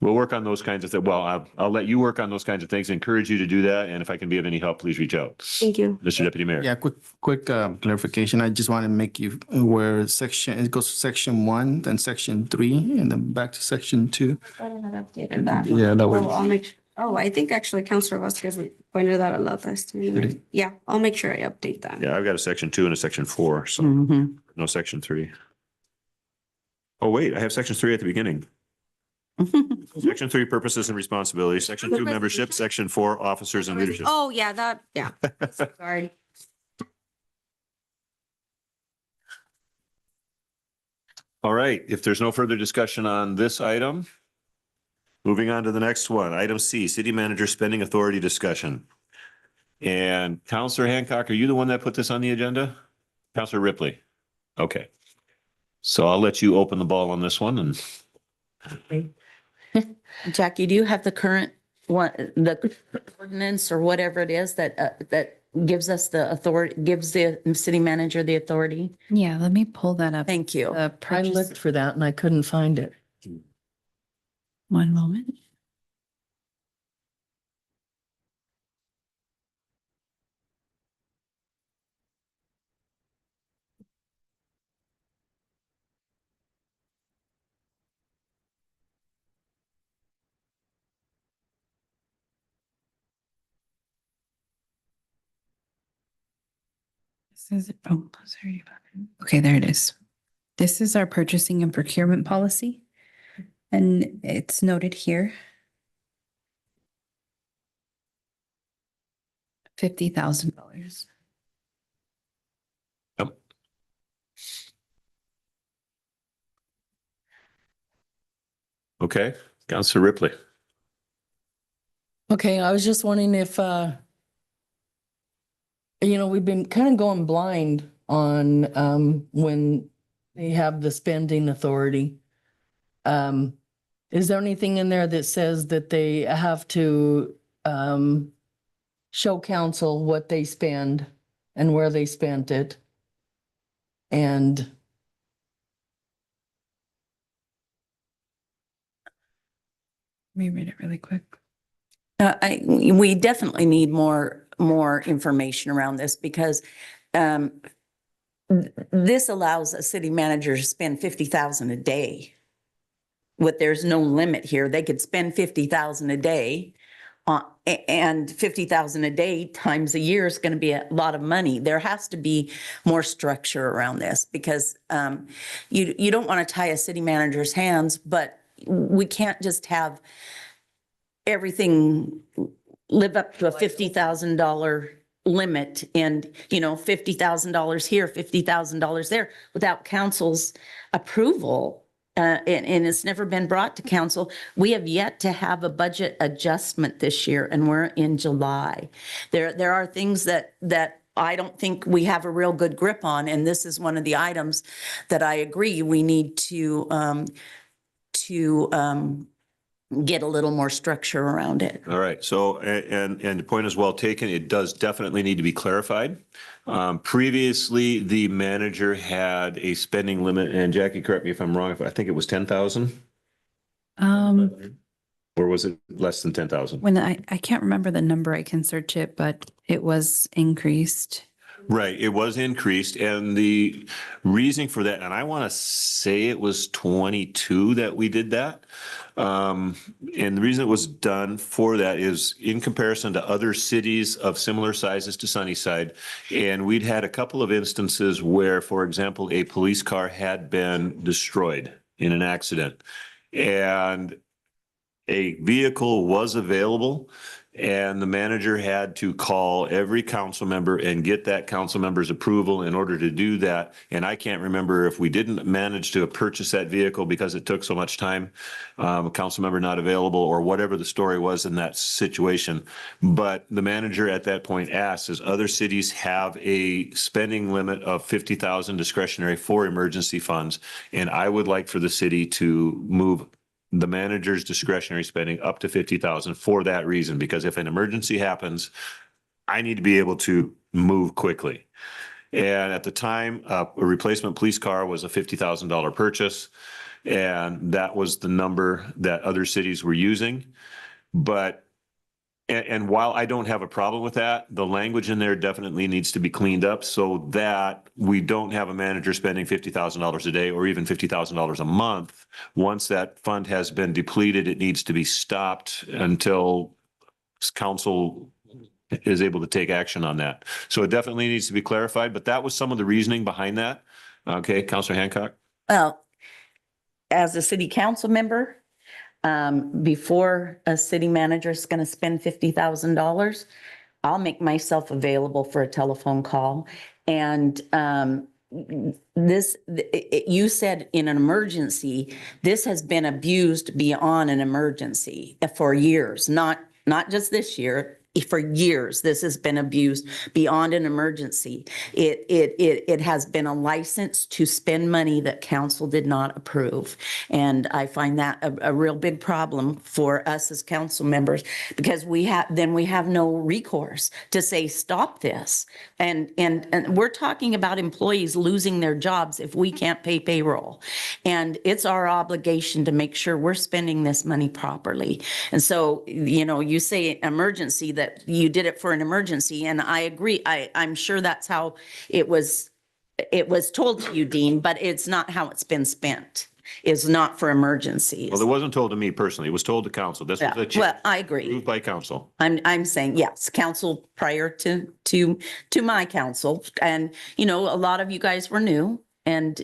we'll work on those kinds of things. Well, I'll let you work on those kinds of things, encourage you to do that. And if I can be of any help, please reach out. Thank you. Mr. Deputy Mayor. Yeah, quick clarification. I just want to make you aware, it goes to section 1, then section 3, and then back to section 2. I had updated that. Yeah, that Well, was. I'll make, I think actually Councilor Vasquez pointed that out last time. Yeah, I'll make sure I update that. Yeah, I've got a section 2 and a section 4, so Mhm. no section 3. Oh, wait, I have section 3 at the beginning. Section 3, purposes and responsibilities. Section 2, membership. Section 4, officers and leadership. Oh, yeah, Sorry. All right, if there's no further discussion on this item, moving on to the next one, item C, city manager spending authority discussion. And Counselor Hancock, are you the one that put this on the agenda? Counselor Ripley? Okay. So I'll let you open the ball on this one and Jackie, do you have the current one, the ordinance or whatever it is that gives us the authority, gives the city manager the authority? Yeah, let me pull that up. Thank you. The I purchase- looked for that and I couldn't find it. One moment. This is, oh, sorry. Okay, there it is. This is our purchasing and procurement policy. And it's noted here. $50,000. Yep. Okay, Counselor Ripley. Okay, I was just wondering if, we've been kind of going blind on, when they have the spending authority. Is there anything in there that says that they have to, show council what they spend and where they spent it? And Let me read it really quick. We definitely need more information around this because this allows a city manager to spend 50,000 a day. There's no limit here. They could spend 50,000 a day. And 50,000 a day times a year is going to be a lot of money. There has to be more structure around this because you don't want to tie a city manager's hands, but we can't just have everything live up to a $50,000 limit and, $50,000 here, $50,000 there without council's approval. And it's never been brought to council. We have yet to have a budget adjustment this year and we're in July. There are things that I don't think we have a real good grip on. And this is one of the items that I agree we need to get a little more structure around it. All right, so, and the point is well taken. It does definitely need to be clarified. Previously, the manager had a spending limit, and Jackie, correct me if I'm wrong, I think it was 10,000? Or was it less than 10,000? When I can't remember the number, I can search it, but it was increased. Right, it was increased, and the reasoning for that, and I want to say it was 22 that we did that. And the reason it was done for that is in comparison to other cities of similar sizes to Sunnyside. And we'd had a couple of instances where, for example, a police car had been destroyed in an accident. And a vehicle was available and the manager had to call every council member and get that council member's approval in order to do that. And I can't remember if we didn't manage to purchase that vehicle because it took so much time, a council member not available or whatever the story was in that situation. But the manager at that point asked, as other cities have a spending limit of 50,000 discretionary for emergency funds. And I would like for the city to move the manager's discretionary spending up to 50,000 for that reason, because if an emergency happens, I need to be able to move quickly. And at the time, a replacement police car was a $50,000 purchase. And that was the number that other cities were using. But and while I don't have a problem with that, the language in there definitely needs to be cleaned up so that we don't have a manager spending $50,000 a day or even $50,000 a month. Once that fund has been depleted, it needs to be stopped until council is able to take action on that. So it definitely needs to be clarified, but that was some of the reasoning behind that. Okay, Councilor Hancock? Well, as a city council member, before a city manager is going to spend $50,000, I'll make myself available for a telephone call. And you said in an emergency, this has been abused beyond an emergency for years, not just this year. For years, this has been abused beyond an emergency. It has been a license to spend money that council did not approve. And I find that a real big problem for us as council members, because we have no recourse to say, stop this. And we're talking about employees losing their jobs if we can't pay payroll. And it's our obligation to make sure we're spending this money properly. And so, you say emergency, that you did it for an emergency, and I agree. I'm sure that's how it was told to you, Dean, but it's not how it's been spent. It's not for emergencies. Well, it wasn't told to me personally. It was told to council. This was a Well, check I agree. approved by council. I'm saying, yes, council prior to my council. And, a lot of you guys were new, and,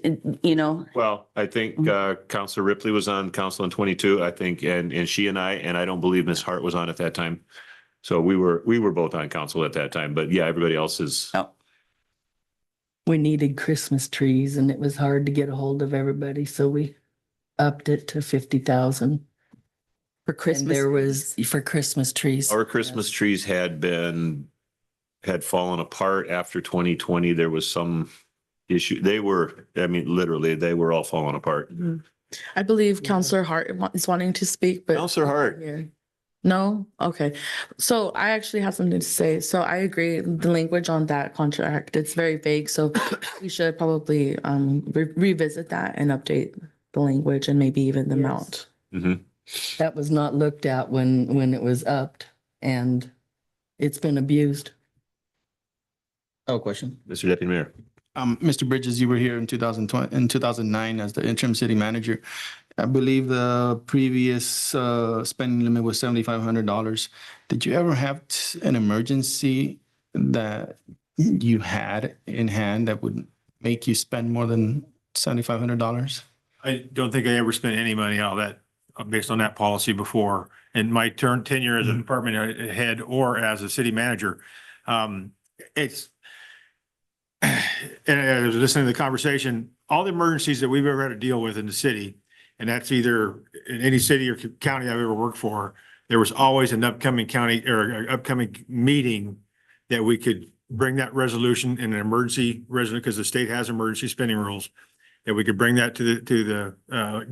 Well, I think Councilor Ripley was on council in 22, I think, and she and I don't believe Ms. Hart was on at that time. So we were both on council at that time, but yeah, everybody else is. oh, We needed Christmas trees and it was hard to get a hold of everybody, so we upped it to 50,000. for And Christmas. there was for Christmas trees. Our Christmas trees had fallen apart after 2020. There was some issue. Literally, they were all falling apart. I believe Counselor Hart is wanting to speak, but. Counselor Hart. Yeah. No? Okay. So I actually have something to say. So I agree, the language on that contract, it's very vague. So we should probably revisit that and update the language and maybe even the Yes. amount. Mhm. That was not looked at when it was upped, and it's been abused. Oh, question. Mr. Deputy Mayor. Mr. Bridges, you were here in 2020, in 2009 as the interim city manager. I believe the previous spending limit was $7,500. Did you ever have an emergency that you had in hand that would make you spend more than $7,500? I don't think I ever spent any money on that based on that policy before. In my tenure as a department head or as a city manager, and I was listening to the conversation, all the emergencies that we've ever had to deal with in the city, and that's either in any city or county I've ever worked for, there was always an upcoming county or an upcoming meeting that we could bring that resolution in an emergency resolution, because the state has emergency spending rules, that we could bring that to the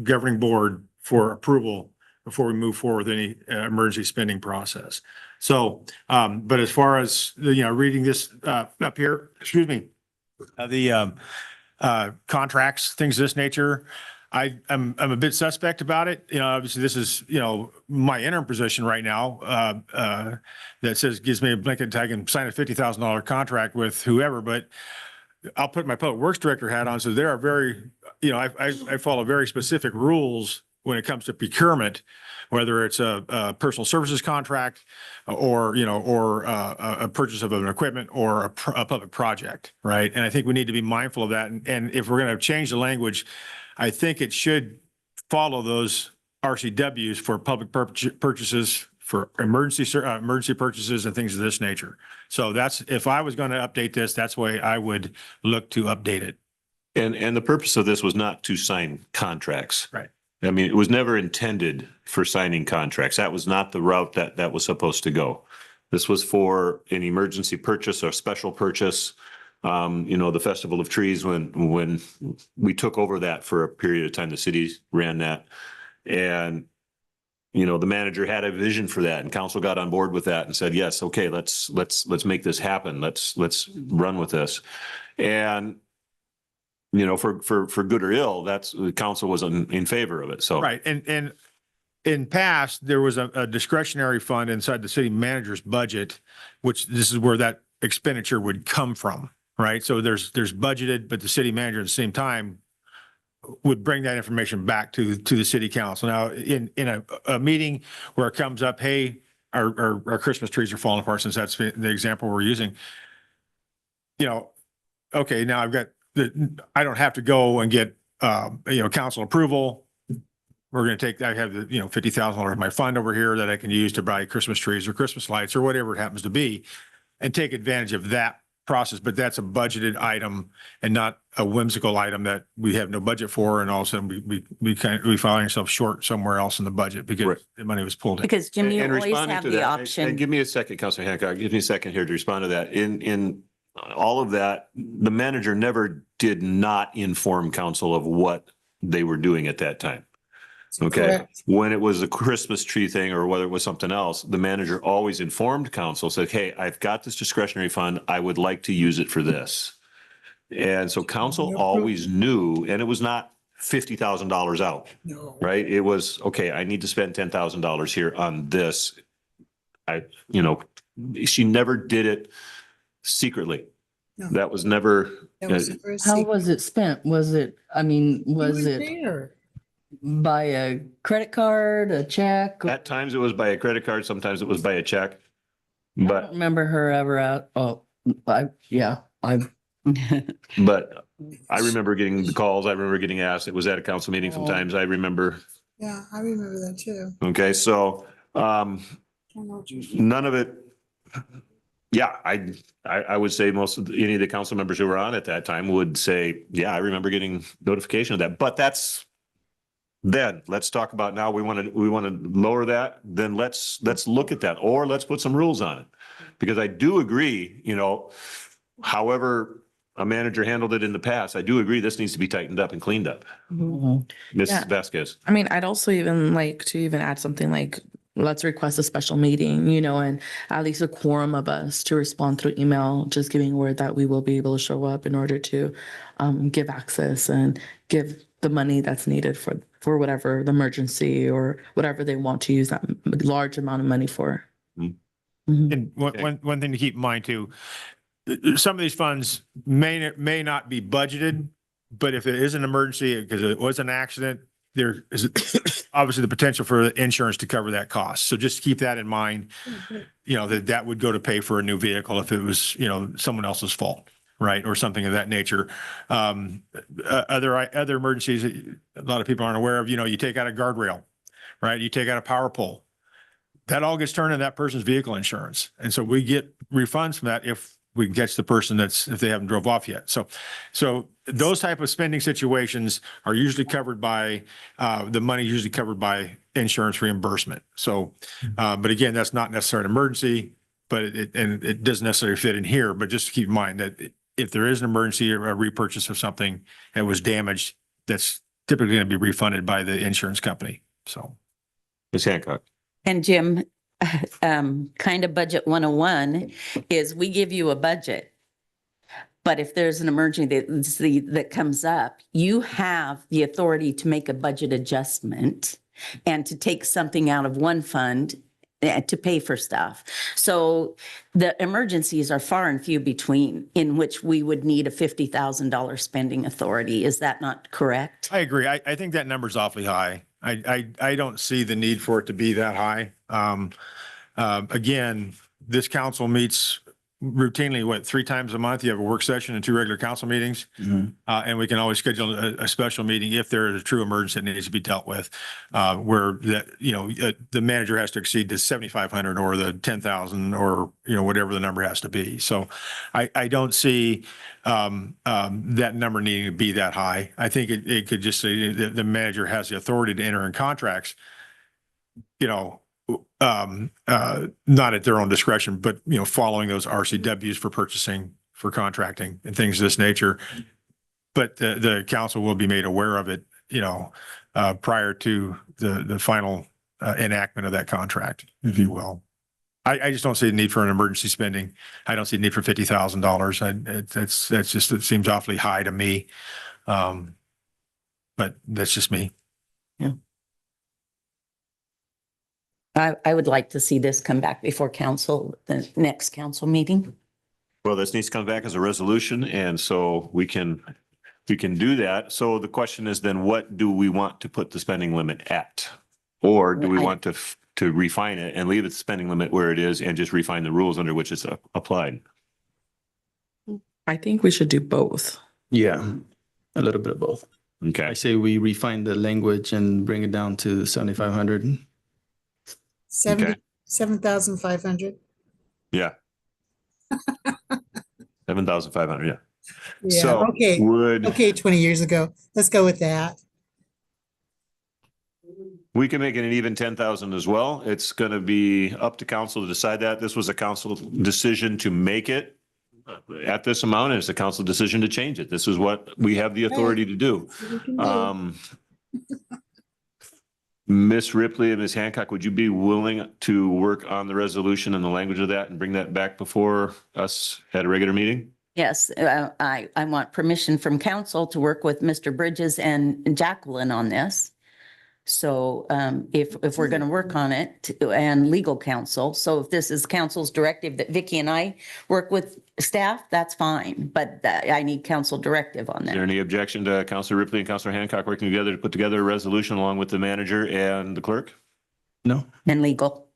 governing board for approval before we move forward with any emergency spending process. So, but as far as, reading this up here, excuse me, the contracts, things of this nature, I'm a bit suspect about it. Obviously this is, my interim position right now, that gives me a blanket tag and sign a $50,000 contract with whoever, but I'll put my public works director hat on. So there are very, I follow very specific rules when it comes to procurement, whether it's a personal services contract or, or a purchase of an equipment or a public project, right? And I think we need to be mindful of that. And if we're going to change the language, I think it should follow those RCWs for public purchases, for emergency purchases and things of this nature. So if I was going to update this, that's the way I would look to update it. And the purpose of this was not to sign contracts. Right. I mean, it was never intended for signing contracts. That was not the route that was supposed to go. This was for an emergency purchase or special purchase. The Festival of Trees, when we took over that for a period of time, the city ran that. And, the manager had a vision for that, and council got on board with that and said, yes, okay, let's make this happen. Let's run with this. And for good or ill, the council was in favor of it. So. Right. And in past, there was a discretionary fund inside the city manager's budget, which this is where that expenditure would come from, right? So there's budgeted, but the city manager at the same time would bring that information back to the city council. Now, in a meeting where it comes up, hey, our Christmas trees are falling apart, since that's the example we're using. Okay, now I don't have to go and get, council approval. We're going to I have the, $50,000 of my fund over here that I can use to buy Christmas trees or Christmas lights or whatever it happens to be, and take advantage of that process, but that's a budgeted item and not a whimsical item that we have no budget for. And all of a sudden we find ourselves short somewhere else in the budget Right. because the money was pulled in. Because Jim, you And always responding have to the that, and option. give me a second, Councilor Hancock, give me a second here to respond to that. In all of that, the manager never did not inform council of what they were doing at that time. Okay, Correct. when it was a Christmas tree thing or whether it was something else, the manager always informed council, said, hey, I've got this discretionary fund. I would like to use it for this. And so council always knew, and it was not $50,000 out, No. right? It was, okay, I need to spend $10,000 here on this. She never did it secretly. No. That was never, That was the first How secret. was it spent? Was it, I mean, You was were it there. by a credit card, a check? at times it was by a credit card, sometimes it was by a check. I don't But remember her ever out. Oh, But I remember getting the calls. I remember getting asked. It was at a council meeting sometimes. I remember. Yeah, I remember that too. Okay, so none of it. Yeah, I would say most of any of the council members who were on at that time would say, yeah, I remember getting notification of that. But that's then let's talk about now. We want to lower that. Then let's look at that, or let's put some rules on it, because I do agree. However a manager handled it in the past, I do agree this needs to be tightened up and cleaned up. Yeah. Mrs. Vasquez. I mean, I'd also even like to even add something like, let's request a special meeting, and at least a quorum of us to respond through email, just giving word that we will be able to show up in order to give access and give the money that's needed for whatever the emergency or whatever they want to use that large amount of money for. Mm-hmm. And one thing to keep in mind too, some of these funds may not be budgeted, but if it is an emergency, because it was an accident, there is obviously the potential for insurance to cover that cost. So just keep that in mind, that would go to pay for a new vehicle if it was, someone else's fault, right? Or something of that nature. Other emergencies a lot of people aren't aware of, you take out a guardrail, right? You take out a power pole. That all gets turned into that person's vehicle insurance. And so we get refunds from that if we can catch the person if they haven't drove off yet. So those type of spending situations are usually covered by, the money usually covered by insurance reimbursement. So, but again, that's not necessarily an emergency, but it doesn't necessarily fit in here, but just keep in mind that if there is an emergency or a repurchase of something that was damaged, that's typically going to be refunded by the insurance company. So. Ms. Hancock. And Jim, kind of budget 101 is we give you a budget. But if there's an emergency that comes up, you have the authority to make a budget adjustment and to take something out of one fund to pay for stuff. So the emergencies are far and few between in which we would need a $50,000 spending authority. Is that not correct? I agree. I think that number's awfully high. I don't see the need for it to be that high. Again, this council meets routinely, 3 times a month? You have a work session and 2 regular council meetings. And we can always schedule a special meeting if there is a true emergency that needs to be dealt with, where the manager has to exceed the 7,500 or the 10,000 or, whatever the number has to be. So I don't see that number needing to be that high. I think it could just say the manager has the authority to enter in contracts, not at their own discretion, but, following those RCWs for purchasing, for contracting and things of this nature. But the council will be made aware of it, prior to the final enactment of that contract, if you will. I just don't see the need for an emergency spending. I don't see the need for $50,000. It seems awfully high to me. But that's just me. I would like to see this come back before council, the next council meeting. Well, this needs to come back as a resolution, and so we can do that. So the question is then, what do we want to put the spending limit at? Or do we want to refine it and leave the spending limit where it is and just refine the rules under which it's applied? I think we should do both. Yeah, a little bit of both. Okay. I say we refine the language and bring it down to 7,500. 7,500. Yeah. 7,500, yeah. Yeah, So okay, would, okay, 20 years ago. Let's go with that. we can make it an even 10,000 as well. It's going to be up to council to decide that. This was a council decision to make it at this amount, and it's a council decision to change it. This is what we have the authority to do. We can do. Ms. Ripley and Ms. Hancock, would you be willing to work on the resolution and the language of that and bring that back before us at a regular meeting? Yes, I want permission from council to work with Mr. Bridges and Jacqueline on this. So if we're going to work on it and legal counsel, so if this is council's directive that Vicky and I work with staff, that's fine. But I need council directive on Is there that. any objection to Councilor Ripley and Councilor Hancock working together to put together a resolution along with the manager and the clerk? No. And legal.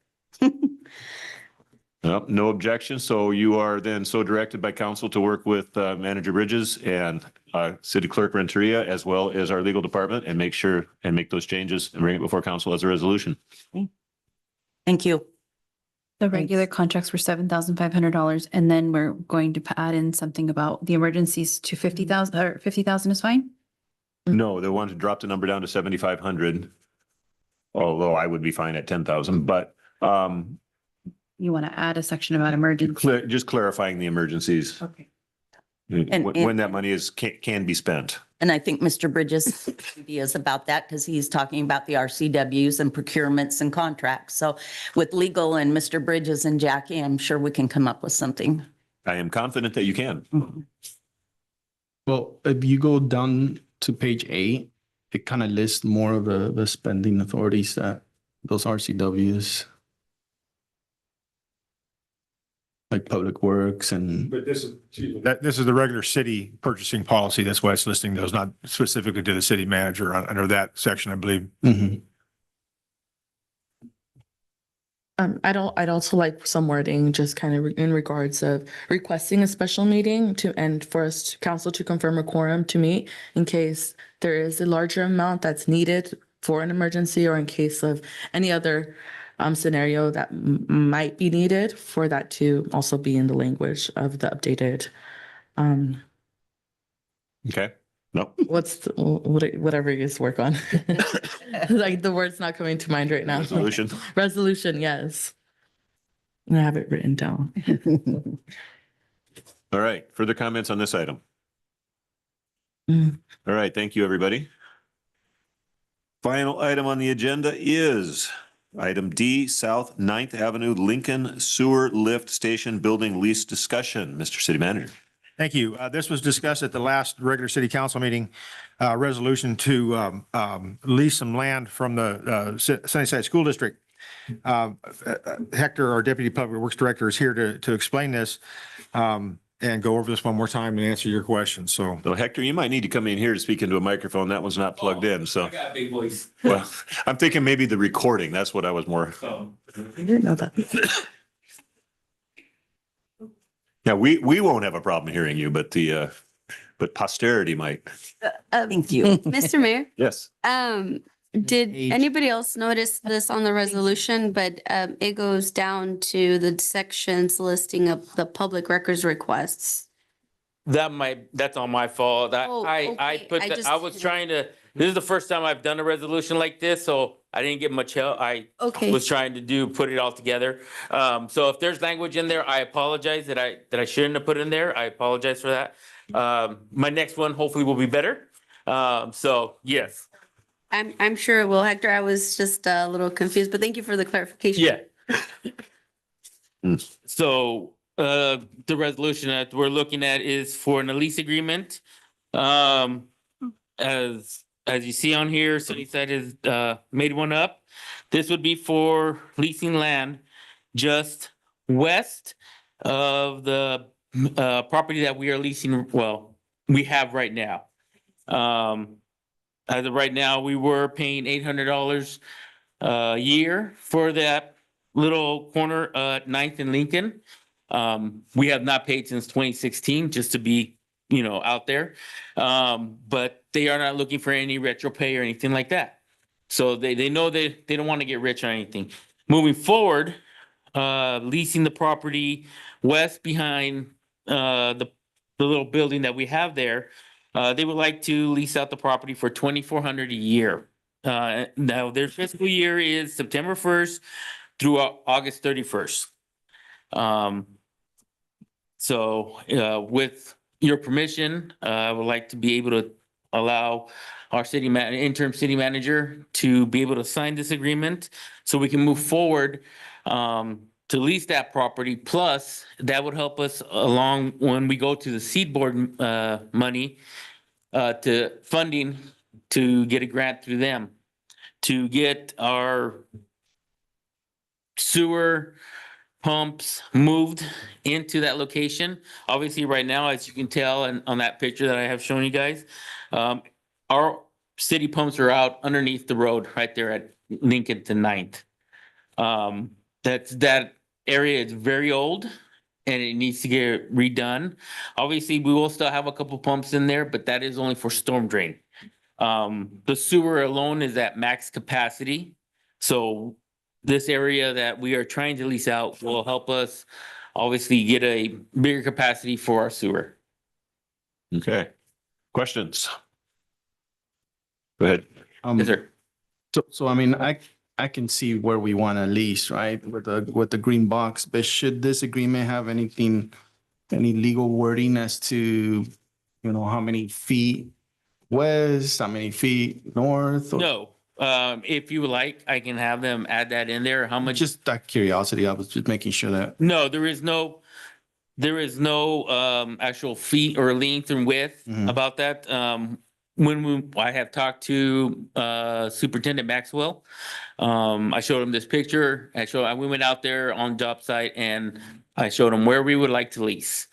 No, no objection. So you are then so directed by council to work with Manager Bridges and City Clerk Renteria, as well as our legal department, and make sure and make those changes and bring it before council as a resolution. Thank you. The regular contracts were $7,500, and then we're going to add in something about the emergencies to 50,000, or 50,000 is fine? No, they want to drop the number down to 7,500. Although I would be fine at 10,000, but You want to add a section about emergency? just clarifying the emergencies, Okay. when that money can be spent. And I think Mr. Bridges' ideas about that because he's talking about the RCWs and procurements and contracts. So with legal and Mr. Bridges and Jackie, I'm sure we can come up with something. I am confident that you can. Well, if you go down to page 8, it kind of lists more of the spending authorities that those RCWs, like Public Works and. But this is the regular city purchasing policy. That's why it's listing those, not specifically to the city manager under that section, I believe. Mhm. I'd also like some wording, just kind of in regards of requesting a special meeting and for us, council to confirm a quorum to meet in case there is a larger amount that's needed for an emergency or in case of any other scenario that might be needed, for that to also be in the language of the updated, Okay, no, whatever you just work on. Like the word's not coming to mind right now. resolution. Resolution, yes. And I have it written down. All right, further comments on this item? Mm. All right, thank you, everybody. Final item on the agenda is item D, South 9th Avenue Lincoln Sewer Lift Station Building Lease Discussion. Mr. City Manager. Thank you. This was discussed at the last regular city council meeting, resolution to lease some land from the Sunnyside School District. Hector, our Deputy Public Works Director, is here to explain this and go over this one more time and answer your questions. So So Hector, you might need to come in here to speak into a microphone. That one's not plugged in, so. I got a big voice. Well, I'm thinking maybe the recording. That's what I was more. So, I didn't know that. Yeah, we won't have a problem hearing you, but but posterity might. Thank you. Mr. Mayor, Yes. did Page. anybody else notice this on the resolution? But it goes down to the sections listing of the public records requests. that's on my fault. I Oh, I okay. put I the, just I was didn't- trying to, this is the first time I've done a resolution like this, so I didn't get much help. I Okay. was trying to put it all together. So if there's language in there, I apologize that I shouldn't have put in there. I apologize for that. My next one hopefully will be better. So yes, I'm sure it will, Hector. I was just a little confused, but thank you for the clarification. yeah. So, the resolution that we're looking at is for an lease agreement. As you see on here, Sunnyside has, made one up. This would be for leasing land just west of the, property that we are leasing, well, we have right now. As of right now, we were paying $800 a year for that little corner, 9th and Lincoln. We have not paid since 2016, just to be, out there. But they are not looking for any retro pay or anything like that. So they know they don't want to get rich on anything. Moving forward, leasing the property west behind, the the little building that we have there, they would like to lease out the property for $2,400 a year. Now their fiscal year is September 1st through August 31st. With your permission, I would like to be able to allow our interim city manager to be able to sign this agreement so we can move forward to lease that property. Plus, that would help us along when we go to the seed board money to funding to get a grant through them to get our sewer pumps moved into that location. Obviously, right now, as you can tell, and on that picture that I have shown you guys, our city pumps are out underneath the road right there at Lincoln to 9th. That area is very old and it needs to get redone. Obviously, we will still have a couple pumps in there, but that is only for storm drain. The sewer alone is at max capacity. So this area that we are trying to lease out will help us obviously get a bigger capacity for our sewer. Okay. Questions? Go ahead. Yes, sir. So I mean, I can see where we want to lease, right, with the green box, but should this agreement have any legal wording as to, you know, how many feet west, how many feet north? Or No, if you would like, I can have them add that in there. How much? just that curiosity, I was just making sure that. No, there is no actual feet or length and width about that. I have talked to Superintendent Maxwell. I showed him this picture. We went out there on job site and I showed him where we would like to lease.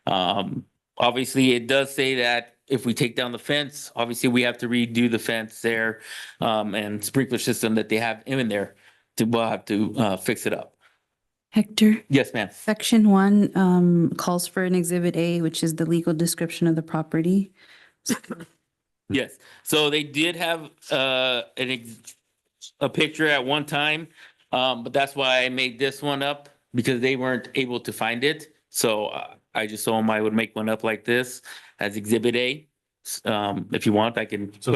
Obviously, it does say that if we take down the fence, obviously we have to redo the fence there and sprinkler system that they have in there. We'll have to fix it up. Hector, Yes, ma'am. Section 1 calls for an Exhibit A, which is the legal description of the property. Yes, so they did have a picture at one time, but that's why I made this one up because they weren't able to find it. So I just told them I would make one up like this as Exhibit A. If you want, I can. So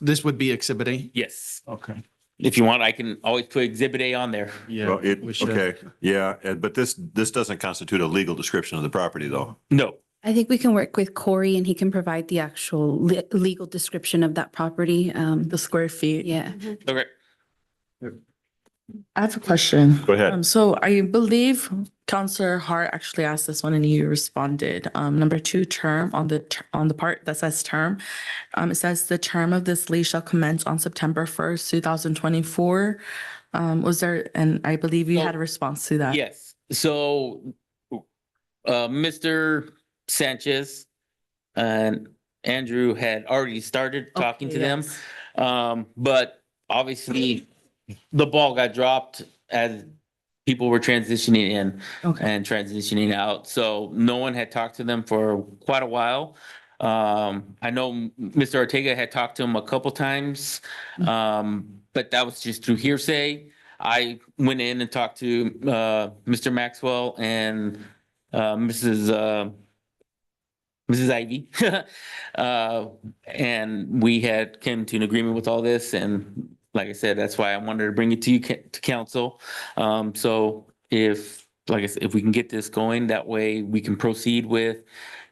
this would be Exhibit A? Yes, Okay. if you want, I can always put Exhibit A on there. Yeah. Well, we should. okay, yeah, but this doesn't constitute a legal description of the property though. No, I think we can work with Corey and he can provide the actual legal description of that property. The square feet. Yeah. okay. I have a question. Go ahead. So I believe Counselor Hart actually asked this one and you responded. Number 2, term on the part that says term. It says the term of this lease shall commence on September 1st, 2024. Was there, and I believe you had a response to that. Yes, so Mr. Sanchez and Andrew had already started talking to them. But obviously the ball got dropped as people were transitioning in and transitioning out. So no one had talked to them for quite a while. I know Mr. Ortega had talked to him a couple times, but that was just through hearsay. I went in and talked to Mr. Maxwell and Mrs. Ivy. And we had came to an agreement with all this. And like I said, that's why I wanted to bring it to you to council. So if, like I said, if we can get this going, that way we can proceed with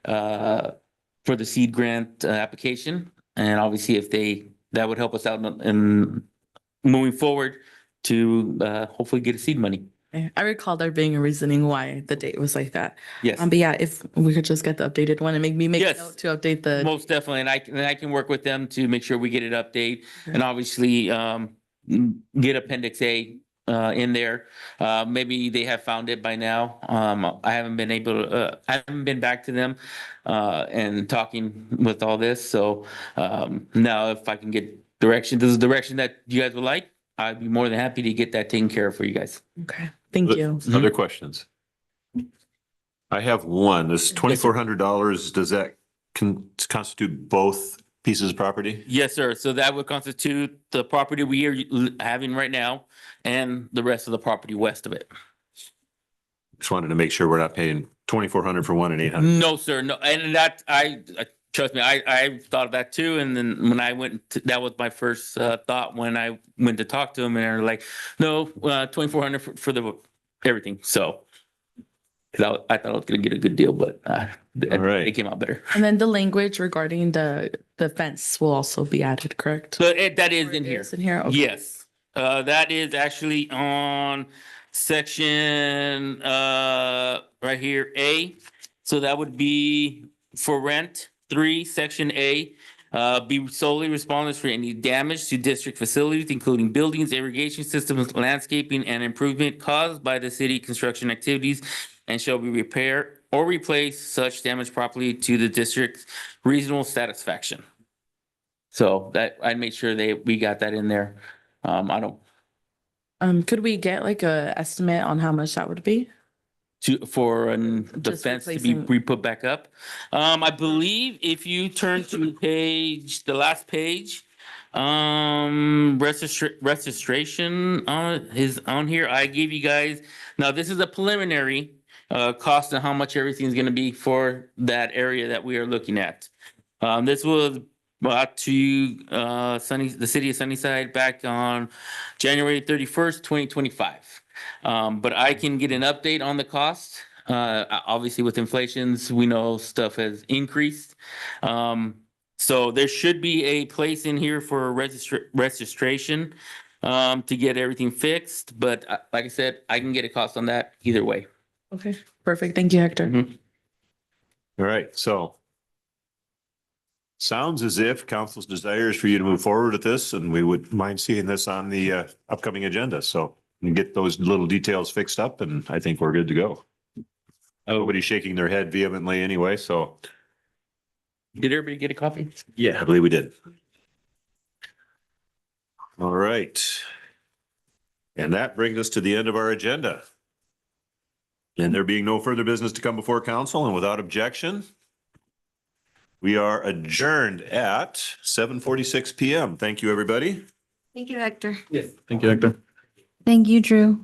for the seed grant application. And obviously if that would help us out in moving forward to hopefully get a seed money. I recall there being a reasoning why the date was like that. Yes. But yeah, if we could just get the updated one and make a Yes. note to update the. Most definitely, and I can work with them to make sure we get it update and obviously get Appendix A in there. Maybe they have found it by now. I haven't been able to. I haven't been back to them and talking with all this. So now, if I can get direction, this is the direction that you guys would like, I'd be more than happy to get that taken care of for you guys. Okay, thank you. Other questions? I have one. This $2,400, does that constitute both pieces of property? Yes, sir. So that would constitute the property we are having right now and the rest of the property west of it. Just wanted to make sure we're not paying 2,400 for one and 800. No, sir, no, and that, trust me, I thought of that too, and then when I went, that was my first thought when I went to talk to them, and they're like, no, 2,400 for the, everything, so. 'Cause I thought I was gonna get a good deal, but right. it came out better. And then the language regarding the fence will also be added, correct? So that is in It here. is in here? Okay. Yes, that is actually on section, right here, A. So that would be for rent, 3, section A. Be solely responsible for any damage to district facilities, including buildings, irrigation systems, landscaping, and improvement caused by the city construction activities, and shall be repair or replace such damaged property to the district's reasonable satisfaction. So that, I made sure we got that in there. I don't, Could we get like a estimate on how much that would be? for the Just fence to be replacing- re-put back up. I believe if you turn to the last page, registration is on here. I gave you guys, now this is a preliminary cost and how much everything's gonna be for that area that we are looking at. This was brought to the city of Sunnyside back on January 31st, 2025. But I can get an update on the cost. Obviously with inflations, we know stuff has increased. So there should be a place in here for registration to get everything fixed. But like I said, I can get a cost on that either way. Okay, perfect. Thank you, Hector. Mhm. All right, so sounds as if council's desire is for you to move forward with this, and we would mind seeing this on the upcoming agenda. So we can get those little details fixed up, and I think we're good to go. Nobody's shaking their head vehemently anyway, so. Did everybody get a copy? Yeah, I believe we did. All right. And that brings us to the end of our agenda. And there being no further business to come before council and without objection, we are adjourned at 7:46 PM. Thank you, everybody. Thank you, Hector. Thank you, Hector. Thank you, Drew.